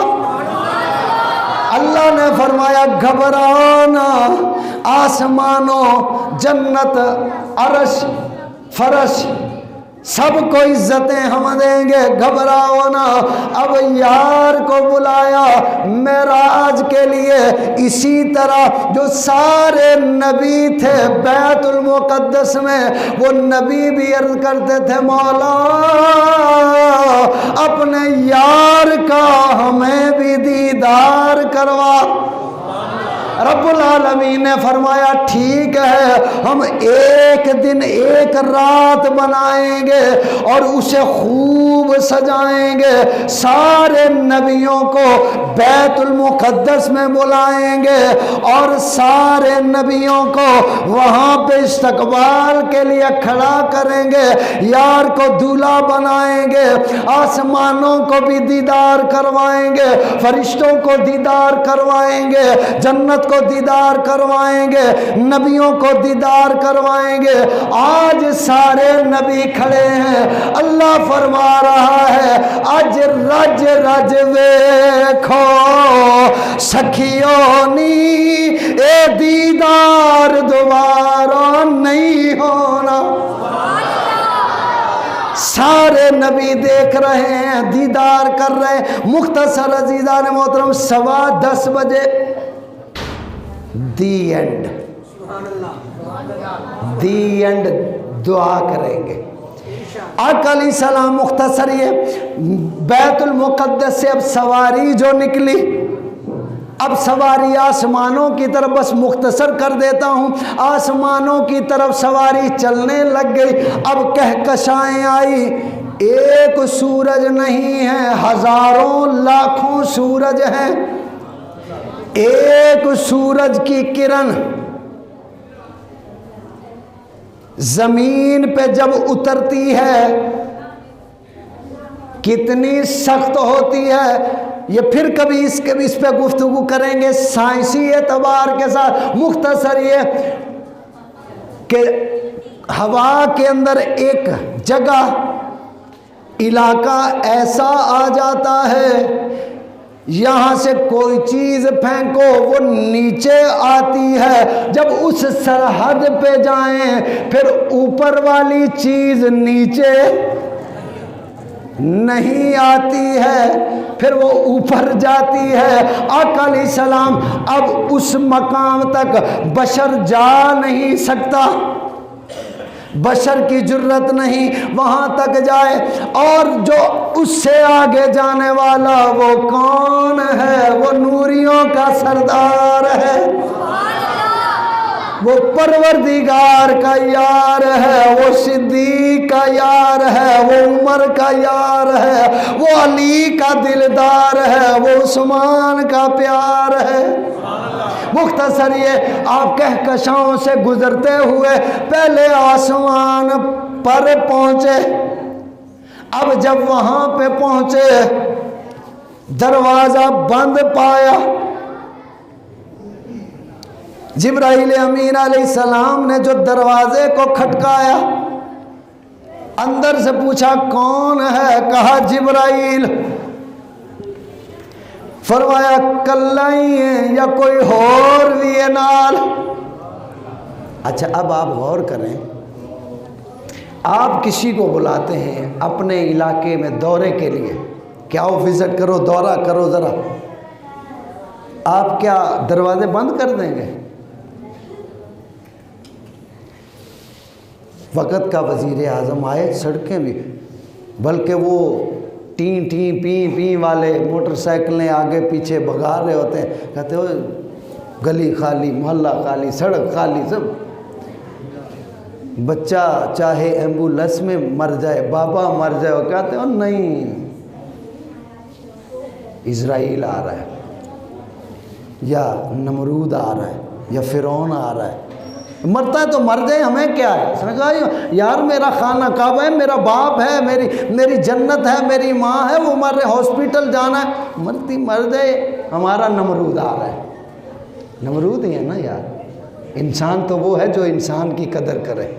اللہ نے فرمایا گھبرانا، آسمانوں جنت عرش فرش سب کو عزتیں ہم دیں گے، گھبراؤ نہ۔ اب یار کو بلایا معراج کے لیے، اسی طرح جو سارے نبی تھے بیت المقدس میں، وہ نبی بھی عرض کرتے تھے مولا اپنے یار کا ہمیں بھی دیدار کروا۔ رب العالمین نے فرمایا ٹھیک ہے، ہم ایک دن ایک رات بنائیں گے اور اسے خوب سجائیں گے، سارے نبیوں کو بیت المقدس میں بلائیں گے اور سارے نبیوں کو وہاں پہ استقبال کے لیے کھڑا کریں گے، یار کو دولہا بنائیں گے، آسمانوں کو بھی دیدار کروائیں گے، فرشتوں کو دیدار کروائیں گے، جنت کو دیدار کروائیں گے، نبیوں کو دیدار کروائیں گے۔ آج سارے نبی کھڑے ہیں، اللہ فرما رہا ہے اج رج رج ویکھو سکھیوں نی اے دیدار دوبارہ نہیں ہونا۔ سارے نبی دیکھ رہے ہیں، دیدار کر رہے ہیں۔ مختصر عزیزان محترم 10:15 بجے دی اینڈ دعا کریں گے۔ آقا علیہ السلام مختصر یہ بیت المقدس سے اب سواری جو نکلی، اب سواری آسمانوں کی طرف، بس مختصر کر دیتا ہوں، آسمانوں کی طرف سواری چلنے لگ گئی۔ اب کہکشائیں آئی، ایک سورج نہیں ہے، ہزاروں لاکھوں سورج ہیں، ایک سورج کی کرن زمین پہ جب اترتی ہے کتنی سخت ہوتی ہے. یہ پھر کبھی اس پہ گفتگو کریں گے سائنسی اعتبار کے ساتھ. مختصر یہ کہ ہوا کے اندر ایک جگہ علاقہ ایسا آ جاتا ہے یہاں سے کوئی چیز پھینکو وہ نیچے آتی ہے. جب اس سرحد پہ جائیں پھر اوپر والی چیز نیچے نہیں آتی ہے پھر وہ اوپر جاتی ہے. آقا علیہ السلام اب اس مقام تک بشر جا نہیں سکتا, بشر کی جرت نہیں وہاں تک جائے. اور جو اس سے آگے جانے والا وہ کون ہے؟ وہ نوریوں کا سردار ہے, وہ پروردگار کا یار ہے, وہ صدیق کا یار ہے, وہ عمر کا یار ہے, وہ علی کا دلدار ہے, وہ عثمان کا پیار ہے. مختصر یہ آپ کہکشاؤں سے گزرتے ہوئے پہلے آسمان پر پہنچے. اب جب وہاں پہ پہنچے دروازہ بند پایا. جبرائیل امین علیہ السلام نے جو دروازے کو کھٹکایا اندر سے پوچھا کون ہے؟ کہا جبرائیل. فرمایا کلا ہی ہے یا کوئی اور بھی ہے نال؟ اچھا اب آپ غور کریں, آپ کسی کو بلاتے ہیں اپنے علاقے میں دورے کے لیے کہ آؤ وزٹ کرو, دورہ کرو ذرا, آپ کیا دروازے بند کر دیں گے؟ وقت کا وزیر اعظم آئے, سڑکیں بھی, بلکہ وہ ٹین ٹین پین پین والے موٹر سائیکلیں آگے پیچھے بگا رہے ہوتے ہیں, کہتے ہو گلی خالی, محلہ خالی, سڑک خالی, سب. بچہ چاہے ایمبولینس میں مر جائے, بابا مر جائے, وہ کہتے ہو نہیں اسرائیل آ رہا ہے یا نمرود آ رہا ہے یا فرعون آ رہا ہے, مرتا ہے تو مر جائے, ہمیں کیا ہے. اس نے کہا یار میرا خانہ کعبہ ہے, میرا باپ ہے, میری جنت ہے, میری ماں ہے, وہ مر رہے, ہاسپٹل جانا ہے, مرتی مر جائے, ہمارا نمرود آ رہا ہے. نمرود ہی ہے نا یار, انسان تو وہ ہے جو انسان کی قدر کرے.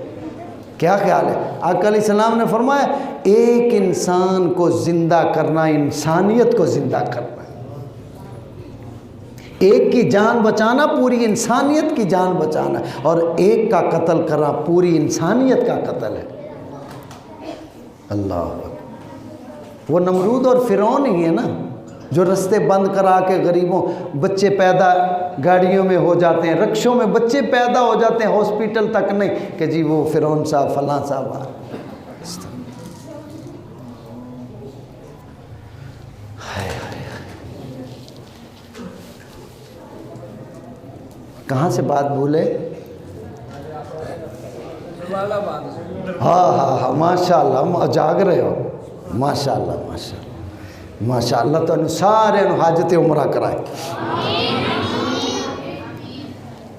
کیا خیال ہے؟ آقا علیہ السلام نے فرمایا ایک انسان کو زندہ کرنا انسانیت کو زندہ کرنا, ایک کی جان بچانا پوری انسانیت کی جان بچانا, اور ایک کا قتل کرنا پوری انسانیت کا قتل ہے. اللہ, وہ نمرود اور فرعون ہی ہے نا جو رستے بند کرا کے غریبوں, بچے پیدا گاڑیوں میں ہو جاتے ہیں, رکشوں میں بچے پیدا ہو جاتے ہیں, ہاسپٹل تک نہیں کہ جی وہ فرعون صاحب فلاں صاحب آ. کہاں سے بات بھولے؟ ہاں ماشاء اللہ جاگ رہے ہو, ماشاء اللہ ماشاء اللہ تو سارے حاجت عمرہ کرائے.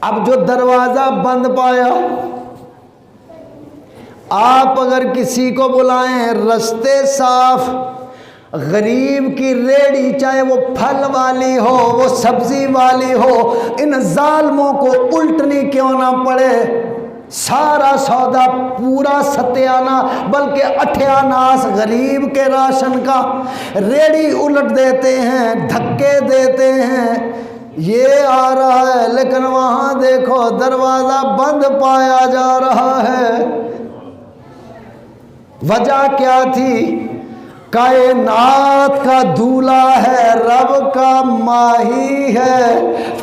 اب جو دروازہ بند پایا, آپ اگر کسی کو بلائیں رستے صاف, غریب کی ریڑھی چاہے وہ پھل والی ہو وہ سبزی والی ہو, ان ظالموں کو الٹنی کیوں نہ پڑے, سارا سودا پورا ستیانہ بلکہ اٹھیاناس غریب کے راشن کا, ریڑھی الٹ دیتے ہیں, دھکے دیتے ہیں, یہ آ رہا ہے لیکن وہاں دیکھو دروازہ بند پایا جا رہا ہے. وجہ کیا تھی؟ کائنات کا دولہا ہے, رب کا ماہی ہے,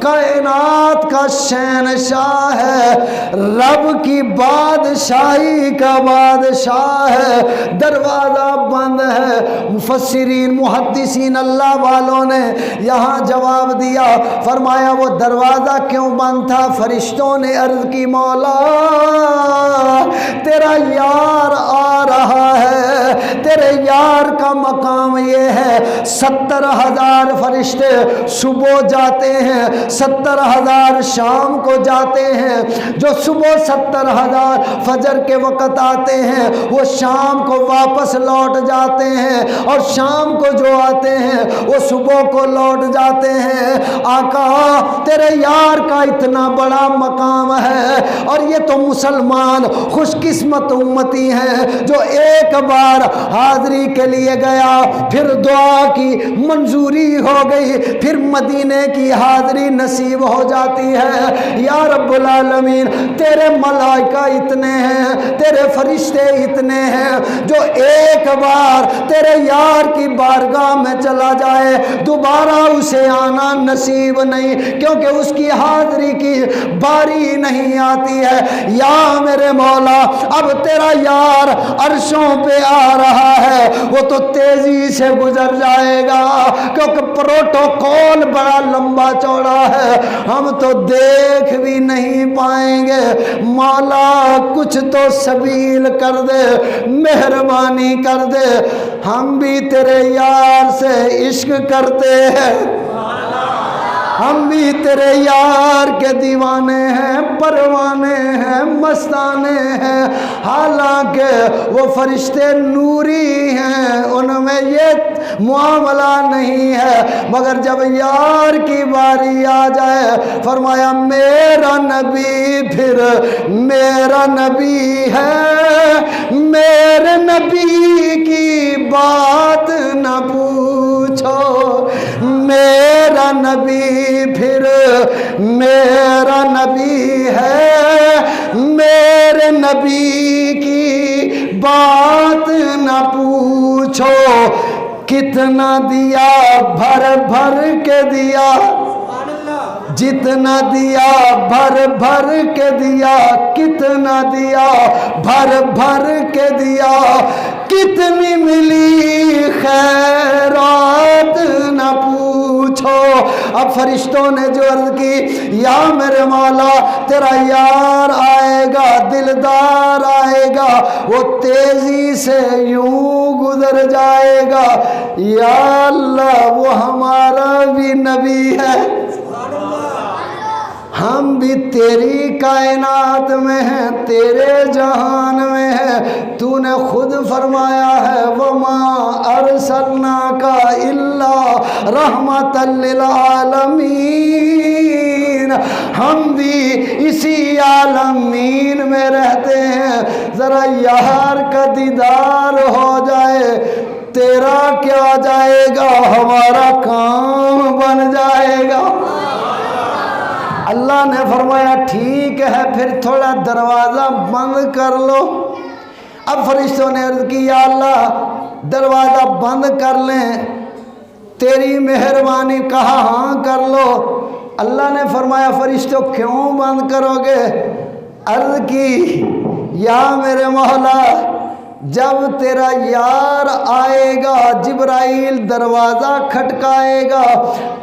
کائنات کا شہنشاہ ہے, رب کی بادشاہی کا بادشاہ ہے. دروازہ بند ہے. مفسرین محدثین اللہ والوں نے یہاں جواب دیا, فرمایا وہ دروازہ کیوں بند تھا؟ فرشتوں نے عرض کی مولا تیرا یار آ رہا ہے, تیرے یار کا مقام یہ ہے 70,000 فرشتے صبح جاتے ہیں، 70,000 شام کو جاتے ہیں۔ جو صبح 70,000 فجر کے وقت آتے ہیں وہ شام کو واپس لوٹ جاتے ہیں، اور شام کو جو آتے ہیں وہ صبح کو لوٹ جاتے ہیں۔ آقا تیرے یار کا اتنا بڑا مقام ہے، اور یہ تو مسلمان خوش قسمت امتی ہیں جو ایک بار حاضری کے لیے گیا، پھر دعا کی منظوری ہو گئی، پھر مدینے کی حاضری نصیب ہو جاتی ہے۔ یا رب العالمین تیرے ملائکہ اتنے ہیں، تیرے فرشتے اتنے ہیں، جو ایک بار تیرے یار کی بارگاہ میں چلا جائے دوبارہ اسے آنا نصیب نہیں، کیونکہ اس کی حاضری کی باری نہیں آتی ہے۔ یا میرے مولا اب تیرا یار عرشوں پہ آ رہا ہے، وہ تو تیزی سے گزر جائے گا کیونکہ پروٹوکول بڑا لمبا چوڑا ہے، ہم تو دیکھ بھی نہیں پائیں گے۔ مولا کچھ تو سبیل کر دے، مہربانی کر دے، ہم بھی تیرے یار سے عشق کرتے ہیں، ہم بھی تیرے یار کے دیوانے ہیں، پروانے ہیں، مستانے ہیں، حالانکہ وہ فرشتے نوری ہیں، ان میں یہ معاملہ نہیں ہے، مگر جب یار کی باری آ جائے فرمایا میرا نبی پھر میرا نبی ہے، میرے نبی کی بات نہ پوچھو، میرا نبی پھر میرا نبی ہے، میرے نبی کی بات نہ پوچھو، کتنا دیا بھر بھر کے دیا، جتنا دیا بھر بھر کے دیا، کتنا دیا بھر بھر کے دیا، کتنی ملی خیرات نہ پوچھو۔ اب فرشتوں نے جو عرض کی یا میرے مولا تیرا یار آئے گا، دلدار آئے گا، وہ تیزی سے یوں گزر جائے گا، یا اللہ وہ ہمارا بھی نبی ہے، ہم بھی تیری کائنات میں ہیں، تیرے جہان میں ہیں، تو نے خود فرمایا ہے وَمَا أَرْسَلْنَاكَ إِلَّا رَحْمَةً لِّلْعَالَمِينَ، ہم بھی اسی عالمین میں رہتے ہیں، ذرا یار کا دیدار ہو جائے، تیرا کیا جائے گا ہمارا کام بن جائے گا۔ اللہ نے فرمایا ٹھیک ہے پھر تھوڑا دروازہ بند کر لو۔ اب فرشتوں نے عرض کی یا اللہ دروازہ بند کر لیں، تیری مہربانی، کہا ہاں کر لو۔ اللہ نے فرمایا فرشتوں کیوں بند کرو گے؟ عرض کی یا میرے مولا جب تیرا یار آئے گا جبرائیل دروازہ کھٹکائے گا،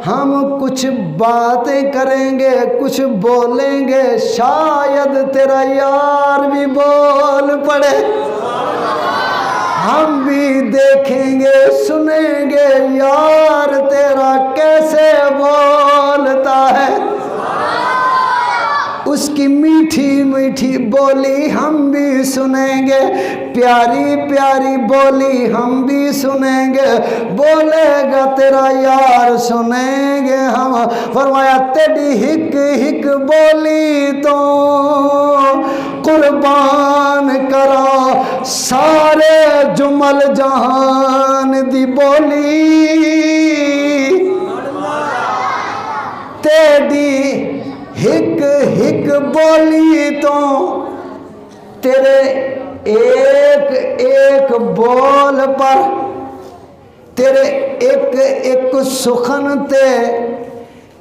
ہم کچھ باتیں کریں گے، کچھ بولیں گے، شاید تیرا یار بھی بول پڑے، ہم بھی دیکھیں گے سنیں گے یار تیرا کیسے بولتا ہے، اس کی میٹھی میٹھی بولی ہم بھی سنیں گے، پیاری پیاری بولی ہم بھی سنیں گے، بولے گا تیرا یار سنیں گے ہم۔ فرمایا تیری ہک ہک بولی تو قربان کرا سارے جمل جہان دی بولی، تیری ہک ہک بولی تو تیرے ایک ایک بول پر، تیرے ایک ایک سخن تے،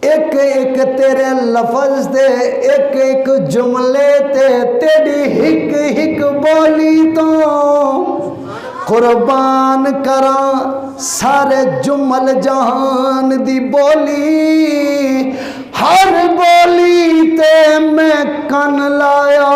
ایک ایک تیرے لفظ تے، ایک ایک جملے تے، تیری ہک ہک بولی تو قربان کراں سارے جمل جہان دی بولی، ہر بولی تے میں کن لایا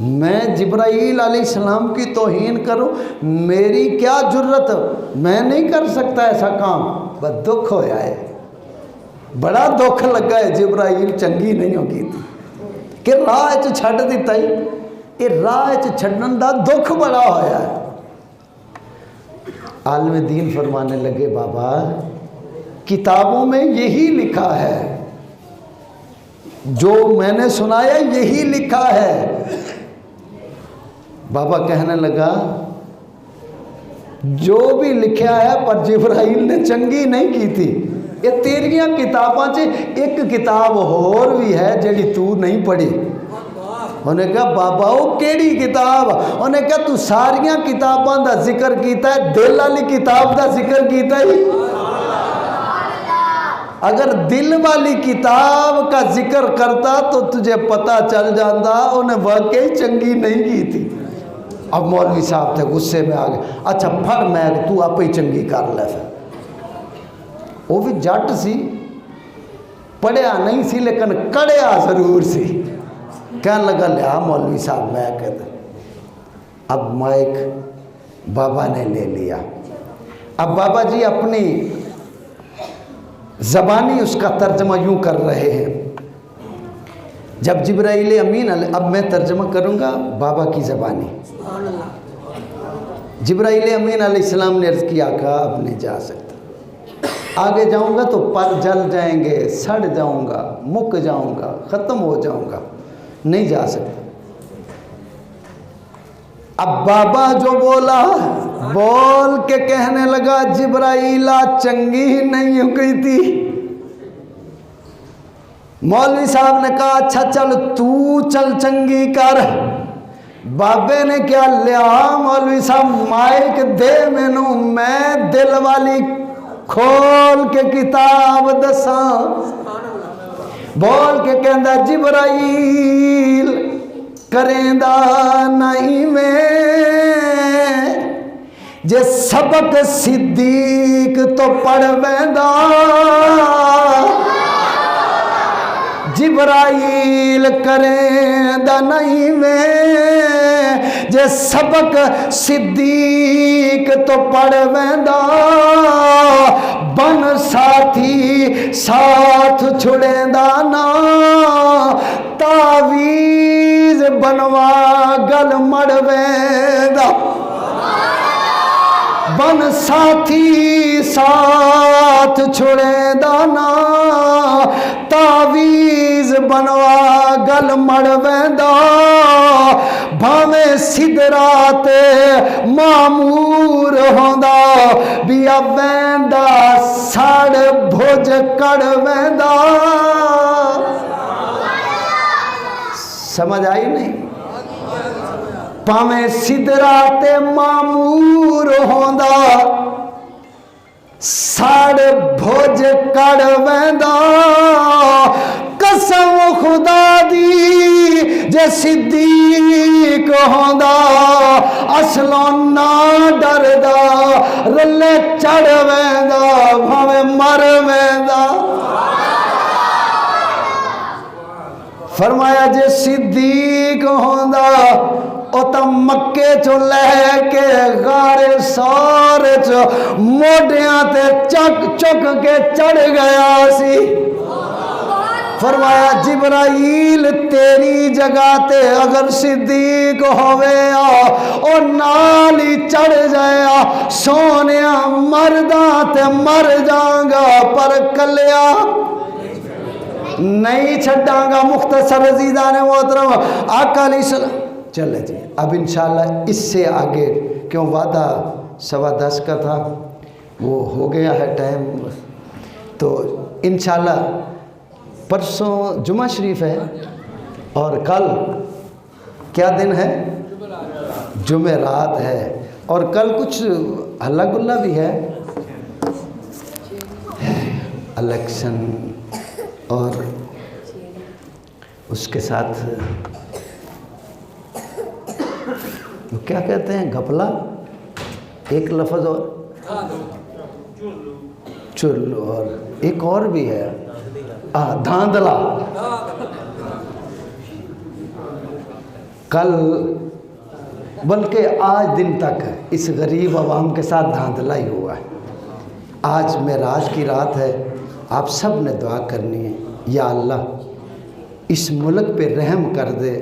میں جبرائیل علیہ السلام کی توہین کروں؟ میری کیا جرت، میں نہیں کر سکتا ایسا کام۔ بس دکھ ہویا ہے، بڑا دکھ لگا ہے، جبرائیل چنگی نہیں ہوگی تھی کہ راہ چ چھڈ دیتا ہی، یہ راہ چ چھڈن دا دکھ بڑا ہویا ہے۔ عالم دین فرمانے لگے بابا کتابوں میں یہی لکھا ہے، جو میں نے سنایا یہی لکھا ہے۔ بابا کہنے لگا جو بھی لکھا ہے پر جبرائیل نے چنگی نہیں کی تھی، یہ تیریاں کتاباں چ ایک کتاب اور بھی ہے جڑی تو نہیں پڑھی۔ انہیں کہا بابا وہ کیڑی کتاب؟ انہیں کہا تو ساریاں کتاباں دا ذکر کیتا ہے، دل والی کتاب دا ذکر کیتا ہے۔ اگر دل والی کتاب کا ذکر کرتا تو تجھے پتہ چل جاتا انہیں واقعی چنگی نہیں کی تھی۔ اب مولوی صاحب تھے غصے میں آ گئے، اچھا پھر میں تو آپ ہی چنگی کر لے۔ پھر وہ بھی جٹ سی، پڑھیا نہیں سی لیکن کڑیا ضرور سی۔ کہنے لگا لیا مولوی صاحب میں کہتا، اب مائک بابا نے لے لیا۔ اب بابا جی اپنی زبانی اس کا ترجمہ یوں کر رہے ہیں۔ جب جبرائیل امین اب میں ترجمہ کروں گا بابا کی زبانی۔ جبرائیل امین علیہ السلام نے عرض کیا آقا اب نہیں جا سکتا، آگے جاؤں گا تو پر جل جائیں گے، سڑ جاؤں گا، مک جاؤں گا، ختم ہو جاؤں گا، نہیں جا سکتا۔ اب بابا جو بولا بول کے کہنے لگا جبرائیلہ چنگی ہی نہیں ہو گئی تھی۔ مولوی صاحب نے کہا اچھا چل تو چل چنگی کر۔ بابے نے کیا لیا مولوی صاحب مائک دے مینوں، میں دل والی کھول کے کتاب دساں۔ بول کے کہندا جبرائیل کریں دا نہیں میں جے سبق صدیق تو پڑھ ویندا، جبرائیل کریں دا نہیں میں جے سبق صدیق تو پڑھ ویندا، بن ساتھی ساتھ چھڑیں دا نا، تعویز بنوا گل مڑ ویندا، بن ساتھی ساتھ چھڑیں دا نا، تعویز بنوا گل مڑ ویندا، بھاویں سدرات معمور ہوندا، بیا ویندا ساڑ بھوج کڑ ویندا۔ سمجھ آئی نہیں؟ پاویں سدرات معمور ہوندا، ساڑ بھوج کڑ ویندا، قسم خدا دی جے صدیق ہوندا، اصلوں نہ ڈردا، رلے چڑھ ویندا، بھاویں مر ویندا۔ فرمایا جے صدیق ہوندا او تا مکے چو لے کے غار سار چو موڈیاں تے چک چک کے چڑھ گیا سی۔ فرمایا جبرائیل تیری جگہ تے اگر صدیق ہوئے او نال ہی چڑھ جایا، سونیا مرداں تے مر جاؤں گا پر کلیا نہیں چھڑاں گا۔ مختصر عزیزان محترم آقا علیہ السلام چلے جی اب انشاءاللہ اس سے آگے کیوں وعدہ 10:15 کا تھا وہ ہو گیا ہے ٹائم، تو انشاءاللہ پرسوں جمعہ شریف ہے اور کل کیا دن ہے؟ جمعرات ہے، اور کل کچھ ہلہ گلہ بھی ہے، الیکشن اور اس کے ساتھ وہ کیا کہتے ہیں گھپلا، ایک لفظ اور چلو، اور ایک اور بھی ہے دھاندلا۔ کل بلکہ آج دن تک اس غریب عوام کے ساتھ دھاندلا ہی ہوا ہے۔ آج معراج کی رات ہے، آپ سب نے دعا کرنی ہے، یا اللہ اس ملک پہ رحم کر دے،